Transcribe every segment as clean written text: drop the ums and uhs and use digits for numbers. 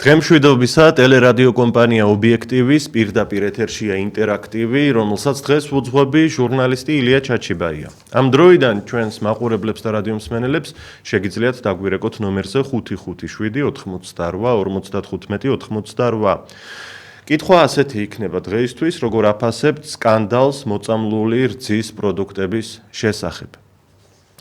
დღემშვიდობისა ტელერადიო კომპანია ობიექტივის პირდაპირ ეთერშია ინტერაქტივი, რომელსაც დღეს უძღვები ჟურნალისტი ილია ჩაჩიბაია. ამ დროიდან ჩვენს მაყურებლებს და რადიო მსმენელებს შეგიძლიათ დაგვირეკოთ ნომერზე 557 88 95. კითხვა ასეთი იქნება დღეისთვის, როგორ აფასებთ სკანდალს მოწამლული რძის პროდუქტების შესახებ.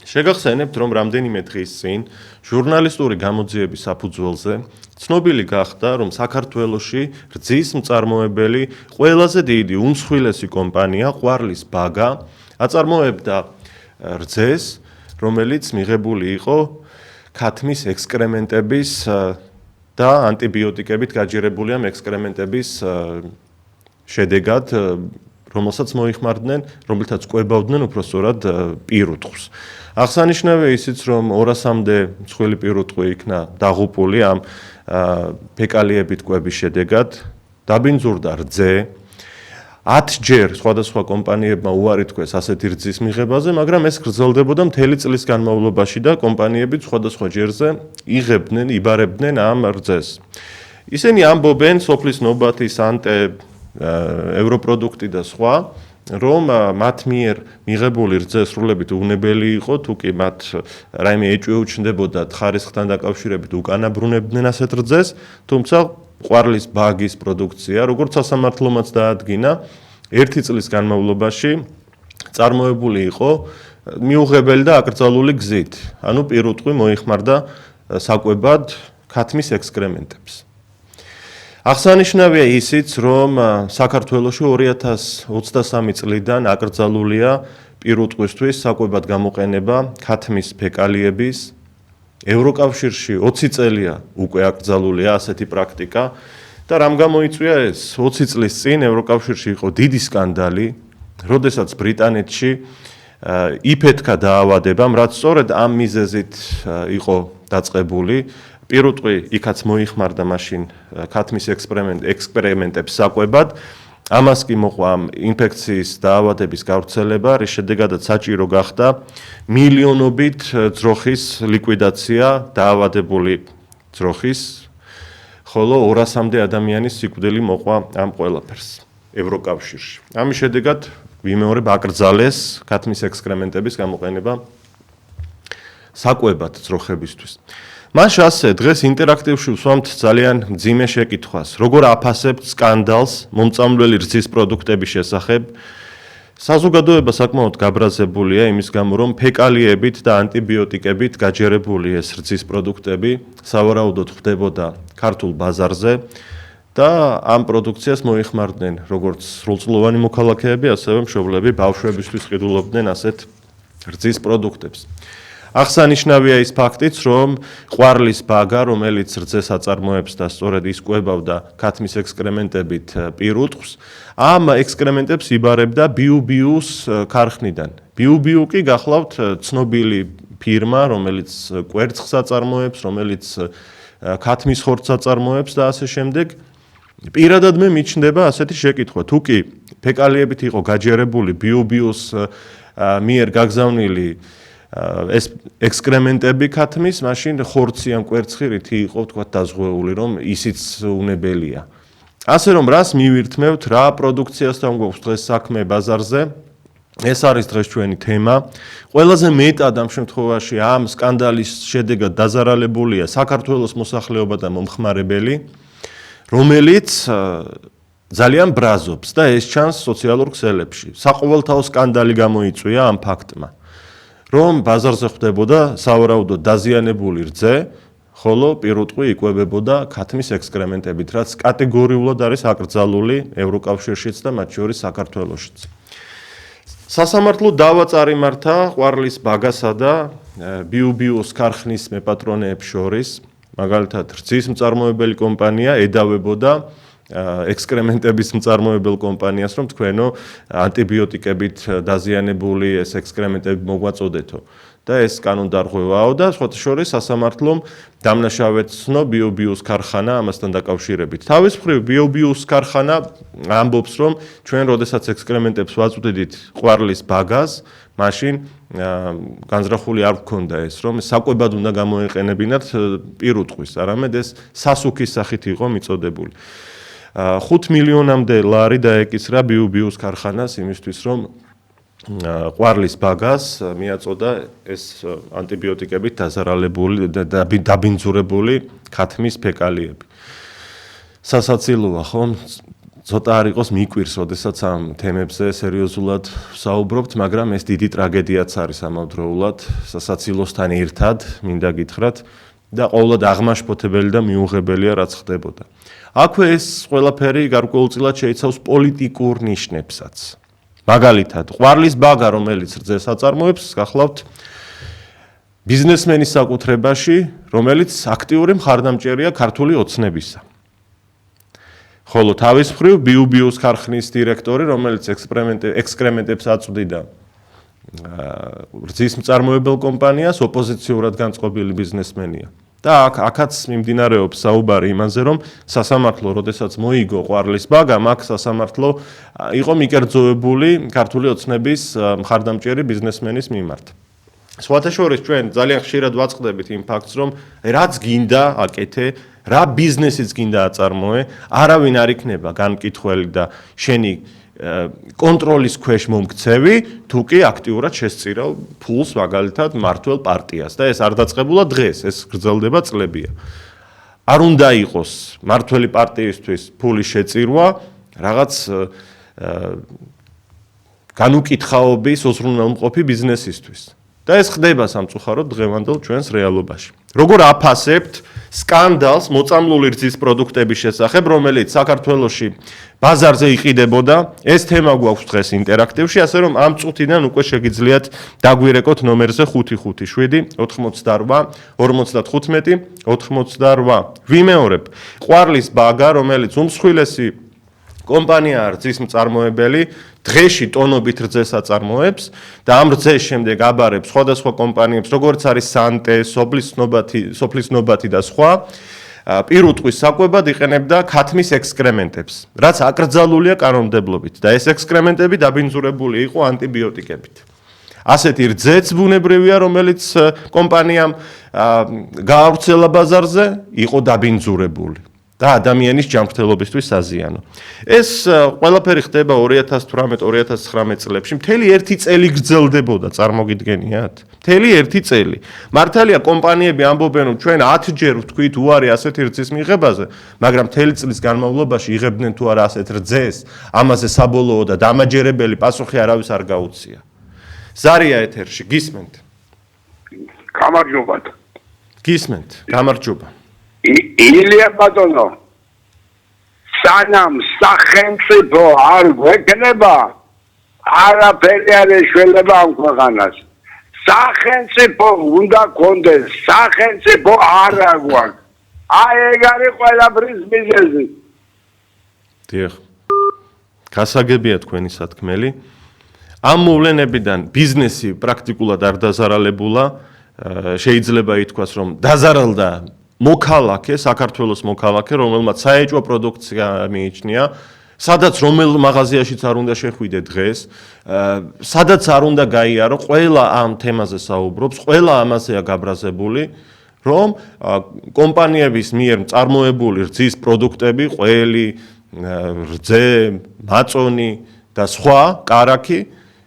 შეგახსენებთ, რომ რამდენიმე დღის წინ ჟურნალისტური გამოძიების საფუძველზე ცნობილი გახდა, რომ საქართველოში რძის მწარმოებელი ყველაზე დიდი უმსხვილესი კომპანია ყვარლის ბაგა აწარმოებდა რძეს, რომელიც მიღებული იყო ქათმის ექსკრემენტების და ანტიბიოტიკებით გაჯერებული ამ ექსკრემენტების შედეგად, რომელსაც მოიხმარდნენ, რომელთაც კვებავდნენ უпроსტოდ პირუტყვს. აღსანიშნავია ისიც, რომ 200-მდე მსხვილი პირუტყვი იქნა დაღუპული ამ ფეკალიებით კვების შედეგად, დაბინძურდა რძე. 10ჯერ სხვადასხვა კომპანიებმა უარი თქვეს ასეთი რძის მიღებაზე, მაგრამ ეს გრძელდებოდა მთელი წლის განმავლობაში და კომპანიები სხვადასხვა ჯერზე იღებდნენ, იბარებდნენ ამ რძეს. ისინი ამბობენ სოფლის ნობათის ანტე ევროპროდუქტი და სხვა, რომ მათ მიერ მიღებული რძე სრულებით უნებელი იყო, თუ კი მათ რაიმე ეჭვი უჩნდებოდათ ხარისხთან დაკავშირებით უკანა ბრუნებდნენ ასეთ რძეს, თუმცა ყვარლის ბაგის პროდუქცია, როგორც სასამართლომაც დაადგინა, 1 წლის განმავლობაში წარმოებული იყო მიუღებელი და აკრძალული გზით. ანუ პირუტყვი მოიხმარდა საკვებად ქათმის ექსკრემენტებს. აღსანიშნავია ისიც, რომ საქართველოში 2023 წლიდან აკრძალულია პირუტყვისთვის საკვებად გამოყენება ქათმის ფეკალიების. ევროკავშირში 20 წელია უკვე აკრძალულია ასეთი პრაქტიკა და რამ გამოიწვია ეს? 20 წლის წინ ევროკავშირში იყო დიდი სკანდალი, როდესაც ბრიტანეთში იფეთქა დაავადებამ, რაც სწორედ ამ მიზეზით იყო დაწყებული. პირუტყვი იქაც მოიხმარდა მაშინ ქათმის ექსპერიმენტებს საკვებად, ამას კი მოყვა ამ ინფექციის დაავადების გავრცელება, რის შედეგადაც საჭირო გახდა მილიონობით ძროხის ლიკვიდაცია დაავადებული ძროხის, ხოლო 200-მდე ადამიანის სიკვდილი მოყვა ამ ყველაფერს ევროკავშირში. ამის შედეგად ვიმეორებ აკრძალეს ქათმის ექსკრემენტების გამოყენება საკვებად ძროხებისთვის. მაშ ასე დღეს ინტერაქტივში ვსვამთ ძალიან მძიმე შეკითხვას, როგორ აფასებთ სკანდალს მომწამლელი რძის პროდუქტების შესახებ. საზოგადოება საკმაოდ გაბრაზებულია იმის გამო, რომ ფეკალიებით და ანტიბიოტიკებით გაჯერებული ეს რძის პროდუქტები სავარაუდოდ ხდებოდა ქართულ ბაზარზე და ამ პროდუქციას მოიხმარდნენ როგორც სრულწლოვანი მოქალაქეები, ასევე მშობლები ბავშვებისთვის ყიდულობდნენ ასეთ რძის პროდუქტებს. აღსანიშნავია ის ფაქტიც, რომ ყვარლის ბაგა, რომელიც რძეს აწარმოებს და სწორედ ის კვებავდა ქათმის ექსკრემენტებით პირუტყვს, ამ ექსკრემენტებს იბარებდა ბიუბიუს ქარხნიდან. ბიუბიუ კი გახლავთ ცნობილი ფირმა, რომელიც კვერცხს აწარმოებს, რომელიც ქათმის ხორცს აწარმოებს და ასე შემდეგ. პირადად მე მიჩნდება ასეთი შეკითხვა, თუ კი ფეკალიებით იყო გაჯერებული ბიუბიუს მიერ გაგზავნილი ეს ექსკრემენტები ქათმის, მაშინ ხორცი ან კვერცხი რითი იყო თქვა დაზღვეული, რომ ისიც უნებელია. ასე რომ რას მივირთმევთ, რა პროდუქციასთან გვაქვს დღეს საქმე ბაზარზე, ეს არის დღეს ჩვენი თემა. ყველაზე მეტად ამ შემთხვევაში ამ სკანდალის შედეგად დაზარალებულია საქართველოს მოსახლეობა და მომხმარებელი, რომელიც ძალიან ბრაზობს და ეს ჩანს სოციალურ ქსელებში. საყოველთაო სკანდალი გამოიწვია ამ ფაქტმა, რომ ბაზარზე ხდებოდა სავარაუდოდ დაზიანებული რძე, ხოლო პირუტყვი იკვებებოდა ქათმის ექსკრემენტებით, რაც კატეგორიულად არის აკრძალული ევროკავშირშიც და მათ შორის საქართველოშიც. სასამართლო დავა წარიმართა ყვარლის ბაგასა და ბიუბიუს ქარხნის მეპატრონეებს შორის, მაგალითად რძის მწარმოებელი კომპანია ედავებოდა ექსკრემენტების მწარმოებელ კომპანიას, რომ თქვენო ანტიბიოტიკებით დაზიანებული ეს ექსკრემენტები მოგვაწოდეთო. და ეს კანონდარღვევაო და სხვათა შორის სასამართლომ დამნაშავედ ცნო ბიუბიუს ქარხანა ამასთან დაკავშირებით. თავის მხრივ ბიუბიუს ქარხანა ამბობს, რომ ჩვენ როდესაც ექსკრემენტებს ვაწვდით ყვარლის ბაგას, მაშინ განზრახული არ გქონდა ეს, რომ საკვებად უნდა გამოეყენებინათ პირუტყვის, არამედ ეს სასუქის სახით იყო მიწოდებული. 5 მილიონამდე ლარი დაეკისრა ბიუ-ბიუს ქარხანას იმისთვის, რომ ყვარლის ბაგას მიაწოდა ეს ანტიბიოტიკებით დაზარალებული და დაბინძურებული ქათმის ფეკალიები. სასაცილოა, ხო? ცოტა არ იყოს მიკვირს, როდესაც ამ თემებზე სერიოზულად ვსაუბრობთ, მაგრამ ეს დიდი ტრაგედიაც არის ამავდროულად, სასაცილოსთან ერთად, მინდა გითხრათ, და ყოველად აღმაშფოთებელი და მიუღებელია, რაც ხდებოდა. აქვე ეს ყველაფერი გარკვეულწილად შეიცავს პოლიტიკურ ნიშნებსაც. მაგალითად, ყვარლის ბაგა, რომელიც რძეს აწარმოებს, გახლავთ ბიზნესმენის საკუთრებაში, რომელიც აქტიური მხარდამჭერია ქართული ოცნებისა. ხოლო თავის მხრივ ბიუ-ბიუს ქარხნის დირექტორი, რომელიც ექსკრემენტებს აწვდიდა რძის მწარმოებელ კომპანიას, ოპოზიციურად განწყობილი ბიზნესმენია. და აქაც მიმდინარეობს საუბარი იმაზე, რომ სასამართლო, როდესაც მოიგო ყვარლის ბაგა, მაგ სასამართლო იყო მიკერძოებული ქართული ოცნების მხარდამჭერი ბიზნესმენის მიმართ. სხვათა შორის ჩვენ ძალიან ხშირად ვაწყდებით იმ ფაქტს, რომ რაც გინდა აკეთე, რა ბიზნესიც გინდა აწარმოე, არავინ არ იქნება განმკითხველი და შენი კონტროლის ქვეშ მომქცევი, თუ კი აქტიურად შესწირავ ფულს მაგალითად მმართველ პარტიას და ეს არ დაწყებულა დღეს, ეს გრძელდება წლებია. არ უნდა იყოს მმართველი პარტიისთვის ფულის შეწირვა რაღაც განუკითხაობის უზრუნველმყოფი ბიზნესისთვის. და ეს ხდება სამწუხაროდ დღევანდელ ჩვენს რეალობაში. როგორ აფასებთ სკანდალს მოწამლული რძის პროდუქტების შესახებ, რომელიც საქართველოში ბაზარზე იყიდებოდა, ეს თემა გვაქვს დღეს ინტერაქტივში, ასე რომ ამ წუთიდან უკვე შეგიძლიათ დაგვირეკოთ ნომერზე 557 88 55 88. ვიმეორებ, ყვარლის ბაგა, რომელიც უმსხვილესი კომპანია რძის მწარმოებელი, დღეში ტონობით რძეს აწარმოებს და ამ რძეს შემდეგ აბარებს სხვადასხვა კომპანიებს, როგორც არის სანტე, სოფლის ნობათი და სხვა, პირუტყვის საკვებად იყენებდა ქათმის ექსკრემენტებს, რაც აკრძალულია კანონმდებლობით და ეს ექსკრემენტები დაბინძურებული იყო ანტიბიოტიკებით. ასეთი რძეც ბუნებრივია, რომელიც კომპანიამ გაავრცელა ბაზარზე, იყო დაბინძურებული. და ადამიანის ჯანმრთელობისთვის საზიანო. ეს ყველაფერი ხდება 2018-2019 წლებში. მთელი ერთი წელი გრძელდებოდა, წარმოგიდგენიათ? მთელი ერთი წელი. მართალია კომპანიები ამბობენ, რომ ჩვენ 10ჯერ ვთქვით უარი ასეთი რძის მიღებაზე, მაგრამ მთელი წლის განმავლობაში იღებდნენ თუ არა ასეთ რძეს, ამაზე საბოლოო და დამაჯერებელი პასუხი არავის არ გაუწია. ზარია ეთერში, გისმენთ? გამარჯობა. გისმენთ, გამარჯობა. ილია ბატონო, სანამ სახელმწიფო არ გვექნება, არაფერი არ ეშველება ამ ქვეყანას. სახელმწიფო უნდა გქონდეს, სახელმწიფო არა გვაქვს. აი ეგ არის ყველაფრის მიზეზი. დიახ. გასაგებია თქვენი სათქმელი. ამ მოვლენებიდან ბიზნესი პრაქტიკულად არ დაზარალებულა, შეიძლება ითქვას, რომ დაზარალდა მოქალაქე, საქართველოს მოქალაქე, რომელმაც საეჭვო პროდუქცია მიიჩნია, სადაც რომელ მაღაზიაშიც არ უნდა შეხვიდე დღეს, სადაც არ უნდა გაიარო, ყველა ამ თემაზე საუბრობს, ყველა ამაზეა გაბრაზებული, რომ კომპანიების მიერ მწარმოებული რძის პროდუქტები, ყველი, რძე, მაწონი და სხვა, კარაქი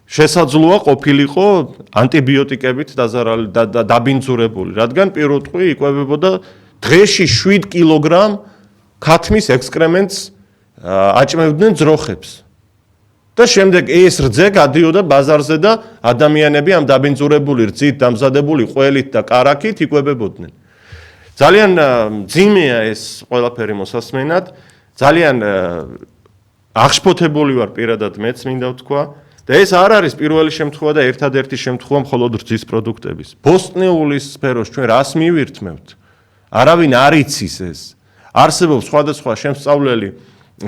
შესაძლოა ყოფილიყო ანტიბიოტიკებით დაბინძურებული, რადგან პირუტყვი იკვებებოდა დღეში 7 კილოგრამ ქათმის ექსკრემენტს აჭმევდნენ ძროხებს. და შემდეგ ეს რძე გადიოდა ბაზარზე და ადამიანები ამ დაბინძურებული რძით დამზადებული ყველით და კარაქით იკვებებოდნენ. ძალიან მძიმეა ეს ყველაფერი მოსასმენად, ძალიან აღშფოთებული ვარ პირადად მეც მინდა ვთქვა. და ეს არ არის პირველი შემთხვევა და ერთადერთი შემთხვევა მხოლოდ რძის პროდუქტების. ბოსტნეულის სფეროს ჩვენ რას მივირთმევთ? არავინ არ იცის ეს. არსებობს სხვადასხვა შემსწავლელი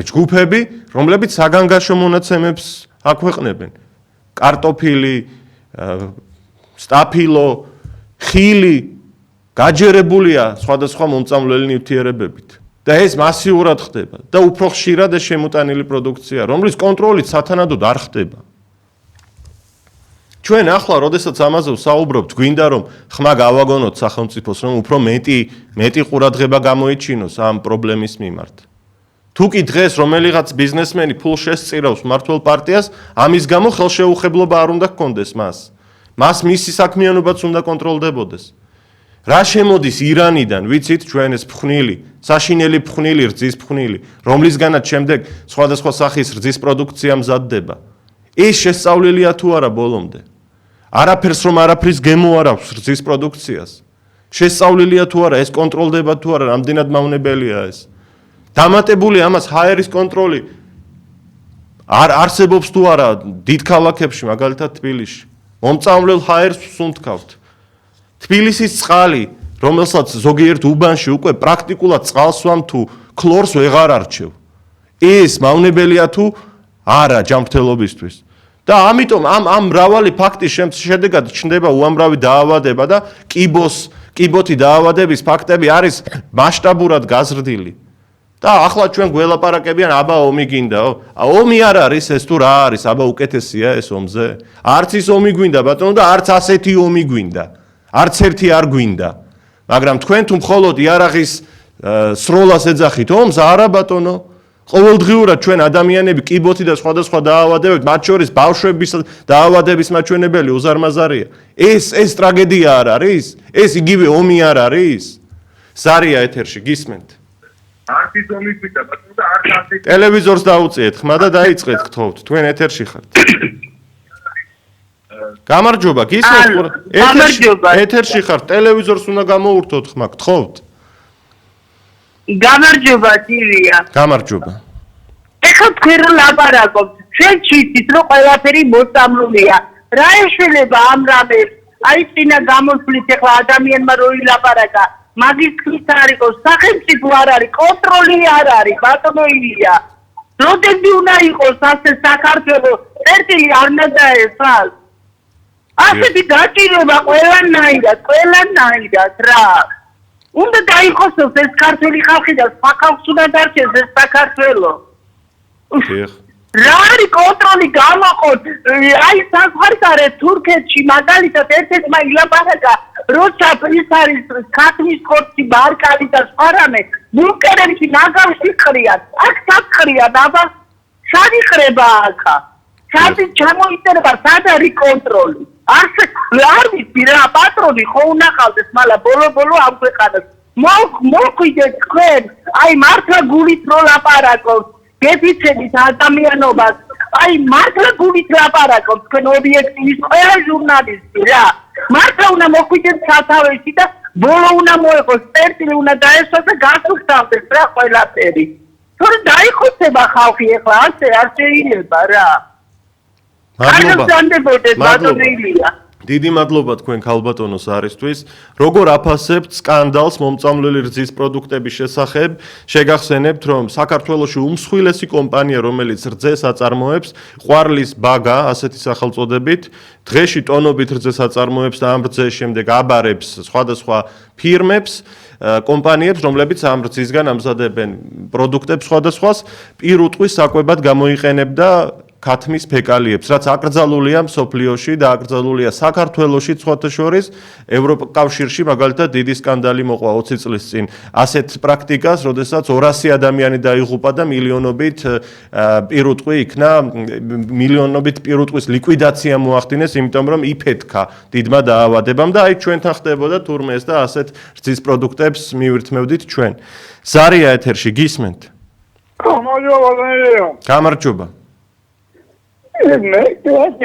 ჯგუფები, რომლებიც საგანგაშო მონაცემებს აქვეყნებენ. კარტოფილი, სტაფილო, ხილი გაჯერებულია სხვადასხვა მომწამლელი ნივთიერებებით. და ეს მასიურად ხდება და უფრო ხშირად ეს შემოტანილი პროდუქცია, რომლის კონტროლით სათანადოდ არ ხდება. ჩვენ ახლა, როდესაც ამაზე ვსაუბრობთ, გვინდა რომ ხმა გავაგონოთ სახელმწიფოს, რომ უფრო მეტი ყურადღება გამოიჩინოს ამ პრობლემის მიმართ. თუ კი დღეს რომელიღაც ბიზნესმენი ფულს შესწირავს მმართველ პარტიას, ამის გამო ხელშეუხებლობა არ უნდა ჰქონდეს მას. მას მისი საქმიანობაც უნდა კონტროლდებოდეს. რა შემოდის ირანიდან, ვიცით ჩვენ ეს ფხვნილი, საშინელი ფხვნილი, რძის ფხვნილი, რომლისგანაც შემდეგ სხვადასხვა სახის რძის პროდუქცია მზადდება. ეს შესწავლილია თუ არა ბოლომდე? არაფერს რომ არაფრის გემო არ აქვს რძის პროდუქციას. შესწავლილია თუ არა, ეს კონტროლდება თუ არა, რამდენად მავნებელია ეს. დამატებული ამას ჰაერის კონტროლი არ არსებობს თუ არა დიდ ქალაქებში, მაგალითად თბილისში. მომწამვლელ ჰაერს ვსუნთქავთ. თბილისის წყალი, რომელსაც ზოგიერთ უბანში უკვე პრაქტიკულად წყალსვამ თუ ქლორს ვეღარ არჩევ. ეს მავნებელია თუ არა ჯანმრთელობისთვის. და ამიტომ ამ მრავალი ფაქტის შედეგად ჩნდება უამრავი დაავადება და კიბოთი დაავადების ფაქტები არის მასშტაბურად გაზრდილი. და ახლა ჩვენ გველაპარაკებიან, აბა ომი გინდაო? ომი არ არის ეს თუ რა არის? აბა უკეთესია ეს ომზე? არც ის ომი გვინდა ბატონო და არც ასეთი ომი გვინდა. არც ერთი არ გვინდა. მაგრამ თქვენ თუ მხოლოდ იარაღის სროლას ეძახით ომს, არა ბატონო. ყოველდღიურად ჩვენ ადამიანები კიბოთი და სხვადასხვა დაავადებებით, მათ შორის ბავშვების დაავადების მაჩვენებელი უზარმაზარია. ეს ტრაგედია არ არის? ეს იგივე ომი არ არის? ზარია ეთერში გისმენთ? არც ის ომი გვინდა ბატონო და არც ასეთი ტელევიზორს დაუწიეთ ხმა და დაიწყეთ გთხოვთ. თქვენ ეთერში ხართ. გამარჯობა, გისმენთ? ეთერში ხართ, ტელევიზორს უნდა გამოურთოთ ხმა, გთხოვთ. გამარჯობა ტივია. გამარჯობა. ეხლა თქვენ ლაპარაკობთ, ჩვენ ჩიცით რომ ყველაფერი მოწამლულია. რა ეშველება ამ რამებს? აი წინა გამოსვლით ეხლა ადამიანმა რო ილაპარაკა, მაგის თქმით არ იყოს, სახელმწიფო არ არის, კონტროლი არ არის, ბატონო ილია. როდესაც უნდა იყოს ასე საქართველოს წერტილი არ უნდა დაესწრას. ასეთი გაჭირება ყველანაირად რა. უნდა დაიხოსოს ეს ქართული ხალხი და სხვა ხალხს უნდა დარჩეს ეს საქართველო. რა არის კონტროლი გამოყოთ? აი საზღვარგარეთ თურქეთში მაგალითად ერთ-ერთმა ილაპარაკა, როცა ის არის ქათმის ხორცი, ბარკალი და სხვა რამე, ბუნკერებში ნაგავში ყრიან. აქ საყრიან, აბა სადი ყრება აქა. სადი ჩამოიწერება, სად არის კონტროლი? არ ვიცი რა, პატრონი ხო უნახავდეს, მაგრამ ბოლო ამ ქვეყანას მოხვიდეთ თქვენ, აი მართლა გულით რო ლაპარაკობთ, გეფიცებით ადამიანობას, აი მართლა გულით ლაპარაკობთ, თქვენ ობიექტივის ყველა ჟურნალისტი რა. მართლა უნდა მოხვიდეთ სათავეში და ბოლო უნდა მოეყოს, წერტილი უნდა დაესვას და გასუფთავდეს რა ყველაფერი. თორე დაიხოცება ხალხი ეხლა, ასე არ შეიძლება რა. მადლობა. დიდი მადლობა თქვენ ქალბატონოს არისთვის. როგორ აფასებთ სკანდალს მომწამლელი რძის პროდუქტების შესახებ? შეგახსენებთ, რომ საქართველოში უმსხვილესი კომპანია, რომელიც რძეს აწარმოებს, ყვარლის ბაგა, ასეთი სახელწოდებით, დღეში ტონობით რძეს აწარმოებს და ამ რძეს შემდეგ აბარებს სხვადასხვა ფირმებს, კომპანიებს, რომლებიც ამ რძისგან ამზადებენ პროდუქტებს სხვადასხვას, პირუტყვის საკვებად გამოიყენებდა ქათმის ფეკალიებს, რაც აკრძალულია მსოფლიოში და აკრძალულია საქართველოში სხვათა შორის, ევროკავშირში მაგალითად დიდი სკანდალი მოყვა 20 წლის წინ. ასეთ პრაქტიკას, როდესაც 200 ადამიანი დაიღუპა და მილიონობით პირუტყვი იქნა, მილიონობით პირუტყვის ლიკვიდაცია მოახდინეს, იმიტომ რომ იფეთქა დიდმა დაავადებამ და აი ჩვენთან ხდებოდა თურმე ეს და ასეთ რძის პროდუქტებს მივირთმევდით ჩვენ. ზარია ეთერში გისმენთ? გამარჯობა. მე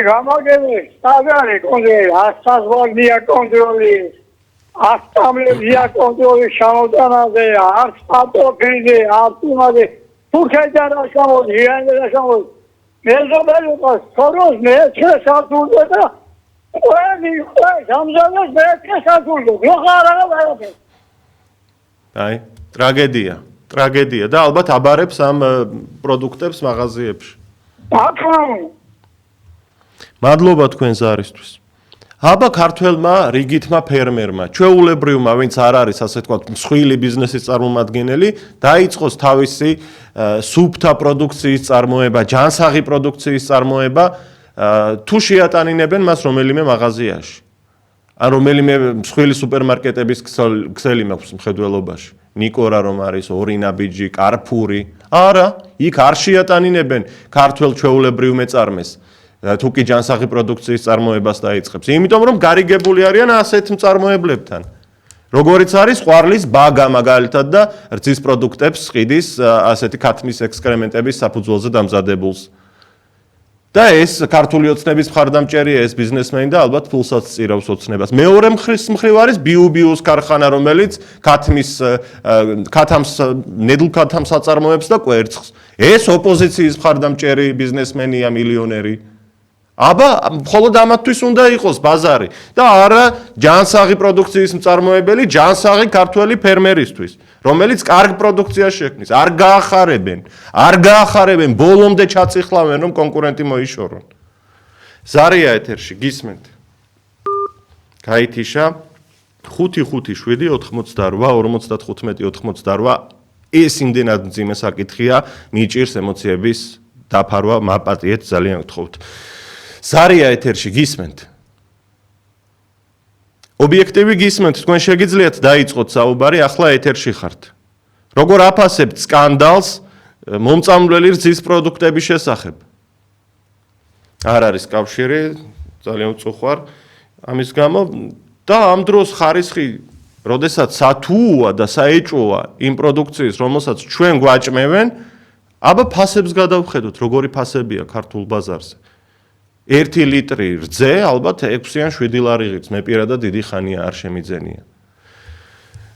გამაგები საგარი კონტროლი, ასაზღვარდია კონტროლი, ასტამლებია კონტროლი შემოწანაზე, არც პატოფიზე, არც იმაზე, თურქეთიდან რა შემოდი, ირანიდან რა შემოდი. მე ზოგადად სოროს მე შესაძლოა და ყველი სამზადოს მე შესაძლოა. აი, ტრაგედია და ალბათ აბარებს ამ პროდუქტებს მაღაზიებში. მადლობა თქვენ ზარისთვის. აბა ქართველმა რიგითმა ფერმერმა, ჩვეულებრივმა, ვინც არ არის ასე თქვათ, მსხვილი ბიზნესის წარმომადგენელი, დაიწყოს თავისი სუფთა პროდუქციის წარმოება, ჯანსაღი პროდუქციის წარმოება, თუ შეატანინებენ მას რომელიმე მაღაზიაში. ან რომელიმე მსხვილი სუპერმარკეტების ქსელი მაქვს მხედველობაში. ნიკორა რომ არის, ორინაბიჯი, კარფური. არა, იქ არ შეატანინებენ ქართველ ჩვეულებრივ მეწარმეს. თუ კი ჯანსაღი პროდუქციის წარმოებას დაიწყებს. იმიტომ რომ გარიგებული არიან ასეთ მწარმოებლებთან. როგორიც არის ყვარლის ბაგა მაგალითად და რძის პროდუქტებს ყიდის ასეთი ქათმის ექსკრემენტების საფუძველზე დამზადებულს. და ეს ქართული ოცნების მხარდამჭერია ეს ბიზნესმენი და ალბათ ფულსაც წირავს ოცნებას. მეორე მხრივ არის ბიუბიუს ქარხანა, რომელიც ნედლ ქათამს აწარმოებს და კვერცხს. ეს ოპოზიციის მხარდამჭერი ბიზნესმენია, მილიონერი. აბა, მხოლოდ ამათთვის უნდა იყოს ბაზარი და არა ჯანსაღი პროდუქციის მწარმოებელი, ჯანსაღი ქართველი ფერმერისთვის, რომელიც კარგ პროდუქციას შექმნის. არ გაახარებენ, ბოლომდე ჩაწიხლავენ, რომ კონკურენტი მოიშორონ. ზარია ეთერში, გისმენთ. გაითიშა 5-5-7-98-55-98 ეს იმდენად მძიმე საკითხია, მიჭირს ემოციების დაფარვა, მაპატიეთ ძალიან გთხოვთ. ზარია ეთერში გისმენთ. ობიექტივი გისმენთ, თქვენ შეგიძლიათ დაიწყოთ საუბარი, ახლა ეთერში ხართ. როგორ აფასებთ სკანდალს მომწამვლელი რძის პროდუქტების შესახებ? არ არის კავშირი, ძალიან უწუხვარ ამის გამო და ამ დროს ხარისხი, როდესაც სათუოა და საეჭვოა იმ პროდუქციის, რომელსაც ჩვენ გვაჭმევენ, აბა ფასებს გადავხედოთ, როგორი ფასებია ქართულ ბაზარზე. 1 ლიტრი რძე ალბათ 6 ან 7 ლარი ღირს, მე პირადად დიდი ხანია არ შემიძენია.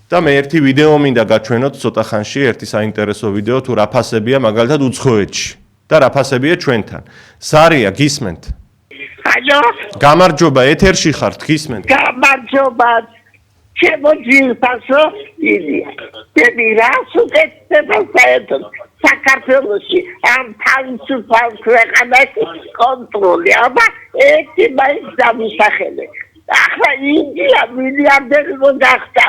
და მე ერთი ვიდეო მინდა გაჩვენოთ ცოტა ხანში, ერთი საინტერესო ვიდეო თუ რა ფასებია მაგალითად უცხოეთში და რა ფასებია ჩვენთან. ზარია, გისმენთ? ალო? გამარჯობა, ეთერში ხართ, გისმენთ? გამარჯობა. ჩემო ძილფასო, ილია. მე რას უკეთდება საერთოდ? საქართველოში ამ თავისუფალ ქვეყანაში კონტროლი, აბა ერთი მაინც დამისახელე. ახლა ინდია მილიარდერი გახდა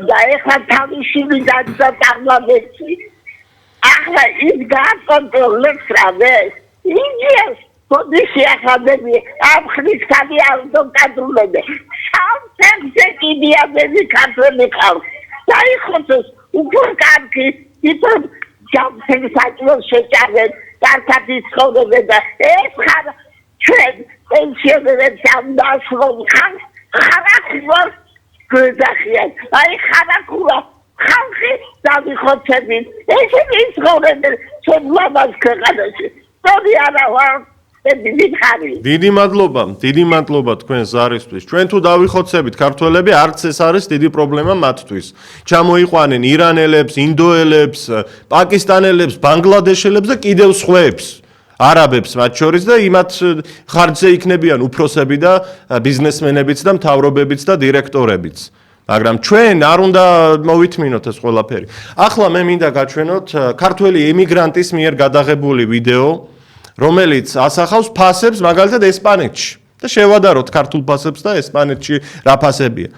და ეხლა თავისი მიდაძა პარლამენტში. ახლა ის გაკონტროლებს რამეს. ინდიას პოდიში ახალები ამ ხნის ხანი ავტოკადრულები. სამწეხზე კიდიადები ქართველი ხალხი. დაიხოცოს უფრო კარგი, იმიტომ ჯამფენ საჭმელს შეჭარბენ, კარგად იცხოვრებენ და ეს ხარ ჩვენ პენსიონერებს ამ დასრულ ხარაკულას გვეძახიან. აი ხარაკულა ხალხი დავიხოცებით. ესენი იცხოვრებენ ჩვენ ლამაზ ქვეყანაში. სწორი არა ვარ. დიდი მადლობა თქვენ ზარისთვის. ჩვენ თუ დავიხოცებით ქართველები, არც ეს არის დიდი პრობლემა მათთვის. ჩამოიყვანენ ირანელებს, ინდოელებს, პაკისტანელებს, ბანგლადეშელებს და კიდევ სხვებს, არაბებს მათ შორის და იმათ ხარჯზე იქნებიან უფროსები და ბიზნესმენებიც და მთავრობებიც და დირექტორებიც. მაგრამ ჩვენ არ უნდა მოვითმინოთ ეს ყველაფერი. ახლა მე მინდა გაჩვენოთ ქართველი ემიგრანტის მიერ გადაღებული ვიდეო, რომელიც ასახავს ფასებს მაგალითად ესპანეთში და შევადაროთ ქართულ ფასებს და ესპანეთში რა ფასებია.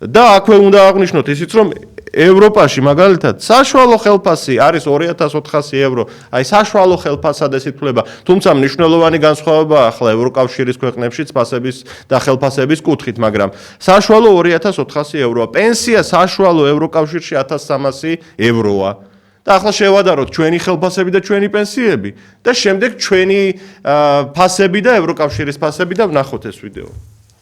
და აქვე უნდა აღვნიშნოთ ისიც რომ ევროპაში მაგალითად საშუალო ხელფასი არის 2400 евро, აი საშუალო ხელფასად ეს ითვლება, თუმცა მნიშვნელოვანი განსხვავებაა ახლა ევროკავშირის ქვეყნებშიც ფასების და ხელფასების კუთხით, მაგრამ საშუალო 2400 ევროა. პენსია საშუალო ევროკავშირში 1300 ევროა. და ახლა შევადაროთ ჩვენი ხელფასები და ჩვენი პენსიები და შემდეგ ჩვენი ფასები და ევროკავშირის ფასები და ვნახოთ ეს ვიდეო.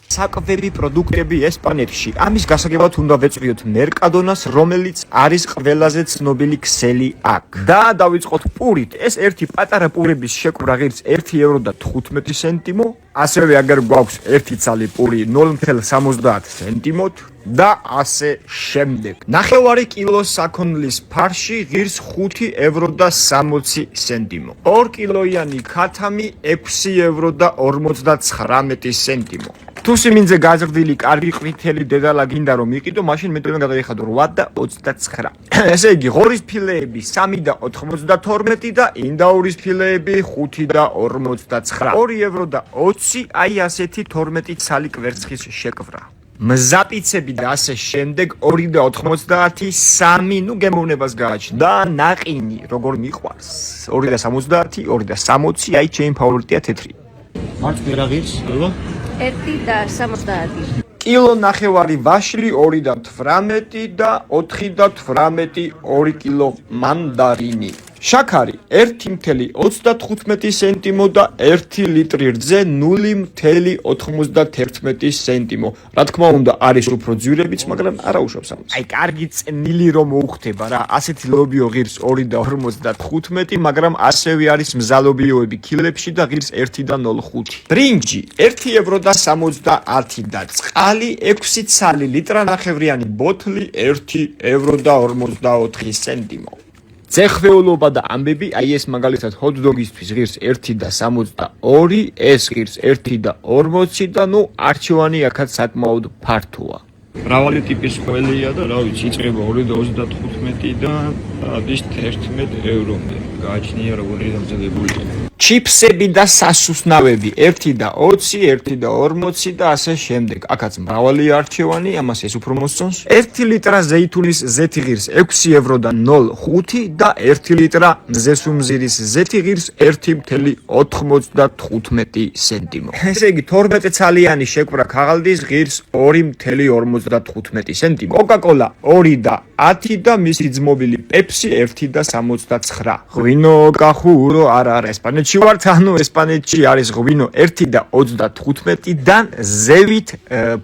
საკვები პროდუქტები ესპანეთში. ამის გასაგებად უნდა ვეწვიოთ მერკადონას, რომელიც არის ყველაზე ცნობილი ქსელი აქ. და დავიწყოთ პურით. ეს ერთი პატარა პურების შეკვრა ღირს 1 евро და 15 სენტიმო. ასევე აგერ გვაქვს ერთი ცალი პური 0.70 სენტიმოთ და ასე შემდეგ. ნახევარი კილო საქონლის ფარში ღირს 5 евро და 60 სენტიმო. 2 კილოიანი ქათამი 6 евро და 59 სენტიმო. თუ სიმინძე გაზრდილი კარგი ყვითელი დედალა გინდა რომ იყიდო, მაშინ მეტყვი გადაიხადო 8 და 29. ესე იგი ღორის ფილეები 3 და 92 და ინდაურის ფილეები 5 და 59. 2 евро და 20, აი ასეთი 12 ცალი კვერცხის შეკვრა. მზაპიცები და ასე შემდეგ 2 და 90, 3, ნუ გემოვნებას გააჩნდა და ნაყინი როგორ მიყვარს 2 და 70, 2 და 60, აი ჩემი ფავორიტია თეთრი. მარც ვერაღირს, გულო? 1 და 70. კილო ნახევარი ვაშლი 2 და 18 და 4 და 18, 2 კილო მანდარინი. შაქარი 1.35 სენტიმო და 1 ლიტრი რძე 0.91 სენტიმო. რა თქმა უნდა, არის უფრო ძვირებიც, მაგრამ არა უშავს ამას. აი, კარგი წნილი რომ მოუხდება რა, ასეთი ლობიო ღირს 2 და 55, მაგრამ ასევე არის მზალობიოები კილებში და ღირს 1 და 0.5. ბრინჯი 1 евро და 70 და წყალი 6 ცალი ლიტრანახევრიანი ბოთლი 1 евро და 44 სენტიმო. ძეხვეულობა და ამბები, აი ეს მაგალითად ჰოთ-დოგისთვის ღირს 1 და 62, ეს ღირს 1 და 40 და ნუ არჩევანი აქაც საკმაოდ ფართოა. მრავალი ტიპის ყველია და რა ვიცი, იწყება 2 და 35 და ადის 11 ევრომდე. გააჩნია როგორი დამზადებულია. ჩიფსები და სასუსნავები 1 და 20, 1 და 40 და ასე შემდეგ. აქაც მრავალი არჩევანი, ამას ეს უფრო მოსწონს. 1 ლიტრა ზეითუნის ზეთი ღირს 6 евро და 0.5 და 1 ლიტრა მზესუმზირის ზეთი ღირს 1.95 სენტიმო. ესე იგი 12 ცალიანი შეკვრა ქაღალდის ღირს 2.55 სენტიმო. კოკა-კოლა 2 და 10 და მისი ძმობილი პეპსი 1 და 69. ღვინო კახურო არა ესპანეთში ვართ, ანუ ესპანეთში არის ღვინო 1 და 35-დან ზევით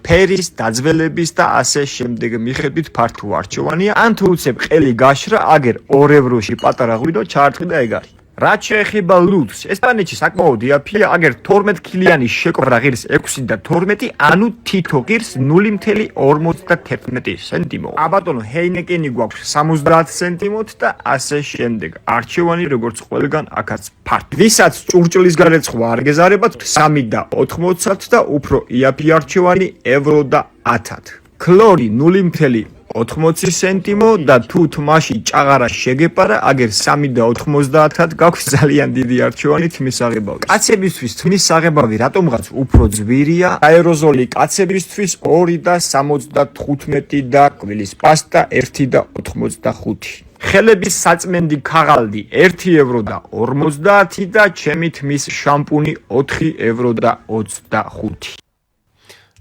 ფერის დაძველების და ასე შემდეგ მიხედვით ფართო არჩევანია. ან თუ უცებ ყელი გაშრა, აგერ 2 ევროში პატარა ღვინო ჩაარტყი და ეგ არის. რაც შეეხება ლუდს, ესპანეთში საკმაოდ იაფია, აგერ 12 კილიანი შეკვრა ღირს 6 და 12, ანუ თითო ღირს 0.51 სენტიმო. აბატონო, ჰეინეკენი გვაქვს 70 სენტიმოთ და ასე შემდეგ. არჩევანი როგორც ყველგან აქაც ფართო. ვისაც ჭურჭლის გარეცხვა არ გეზარებათ 3 და 80 და უფრო იაფი არჩევანი евро და 10. ქლორი 0.80 სენტიმო და თუ თმაში ჭაღარა შეგეპარა, აგერ 3 და 90-ად გაქვს ძალიან დიდი არჩევანი თმის აღებავის. კაცებისთვის თმის აღებავი რატომღაც უფრო ძვირია. აეროზოლი კაცებისთვის 2 და 75 და კვილის პასტა 1 და 85. ხელების საწმენდი ქაღალდი 1 евро და 50 და ჩემი თმის შამპუნი 4 евро და 25.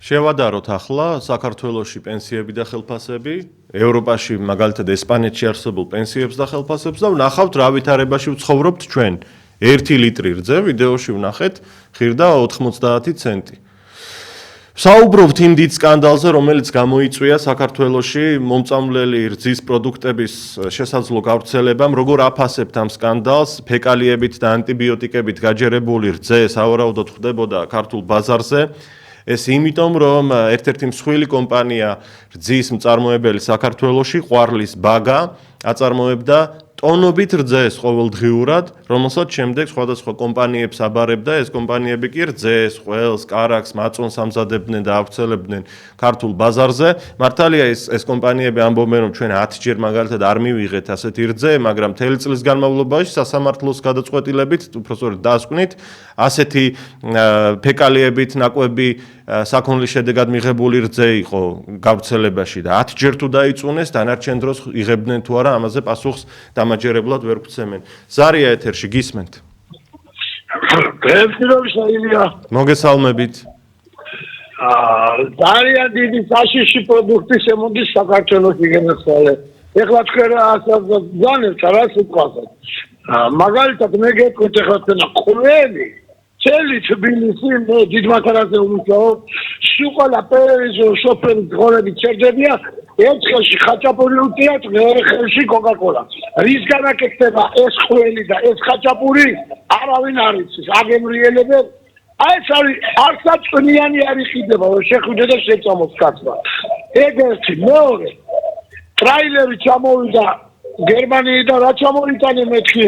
შევადაროთ ახლა საქართველოში პენსიები და ხელფასები, ევროპაში მაგალითად ესპანეთში არსებულ პენსიებს და ხელფასებს და ვნახავთ რა ვითარებაში ვცხოვრობთ ჩვენ. 1 ლიტრი რძე ვიდეოში ვნახეთ ღირდა 90 ცენტი. საუბრობთ იმ დიდ სკანდალზე, რომელიც გამოიწვია საქართველოში მომწამლელი რძის პროდუქტების შესაძლო გავრცელებამ, როგორ აფასებთ ამ სკანდალს, ფეკალიებით და ანტიბიოტიკებით გაჯერებული რძე სავარაუდოდ ხდებოდა ქართულ ბაზარზე. ეს იმიტომ, რომ ერთ-ერთი მსხვილი კომპანია რძის მწარმოებელი საქართველოში, ყვარლის ბაგა, აწარმოებდა ტონობით რძეს ყოველდღიურად, რომელსაც შემდეგ სხვადასხვა კომპანიებს აბარებდა, ეს კომპანიები კი რძეს, ყველს, კარაქს, მაწონს ამზადებდნენ და ავრცელებდნენ ქართულ ბაზარზე. მართალია ეს კომპანიები ამბობენ, რომ ჩვენ 10ჯერ მაგალითად არ მივიღეთ ასეთი რძე, მაგრამ მთელი წლის განმავლობაში სასამართლოს გადაწყვეტილებით, უпростоრად დასკვნით, ასეთი ფეკალიებით ნაკვები საქონლის შედეგად მიღებული რძე იყო გავრცელებაში და 10ჯერ თუ დაიწუნეს, დანარჩენ დროს იღებდნენ თუ არა, ამაზე პასუხს დამაჯერებლად ვერ გვცემენ. ზარია ეთერში გისმენთ. მოგესალმებით. ძალიან დიდი საშიში პროდუქტი შემოდის საქართველოში გენახვალე. ეხლა თქვენ ასაზანებთ რა სიტყვასაც. მაგალითად მე გეტყვით ეხლა თქვენ ყველი წელი თბილისი მე დიდ მათარაზე უმუშაობ სუყალა პერიზო შოფერი ღორები ჩერდებია ერთხელში ხაჭაპური უტიათ მეორე ხელში კოკა-კოლა რის განაკეთდება ეს ყველი და ეს ხაჭაპური არავინ არ იცის აგემრიელებენ აი ეს არის არცაწყნიანი არ იყიდება შეხვიდე და შეწამოს კაცმა ეგ ერთი მეორე ტრაილერი ჩამოვიდა გერმანიიდან რა ჩამოიტანე მეთქი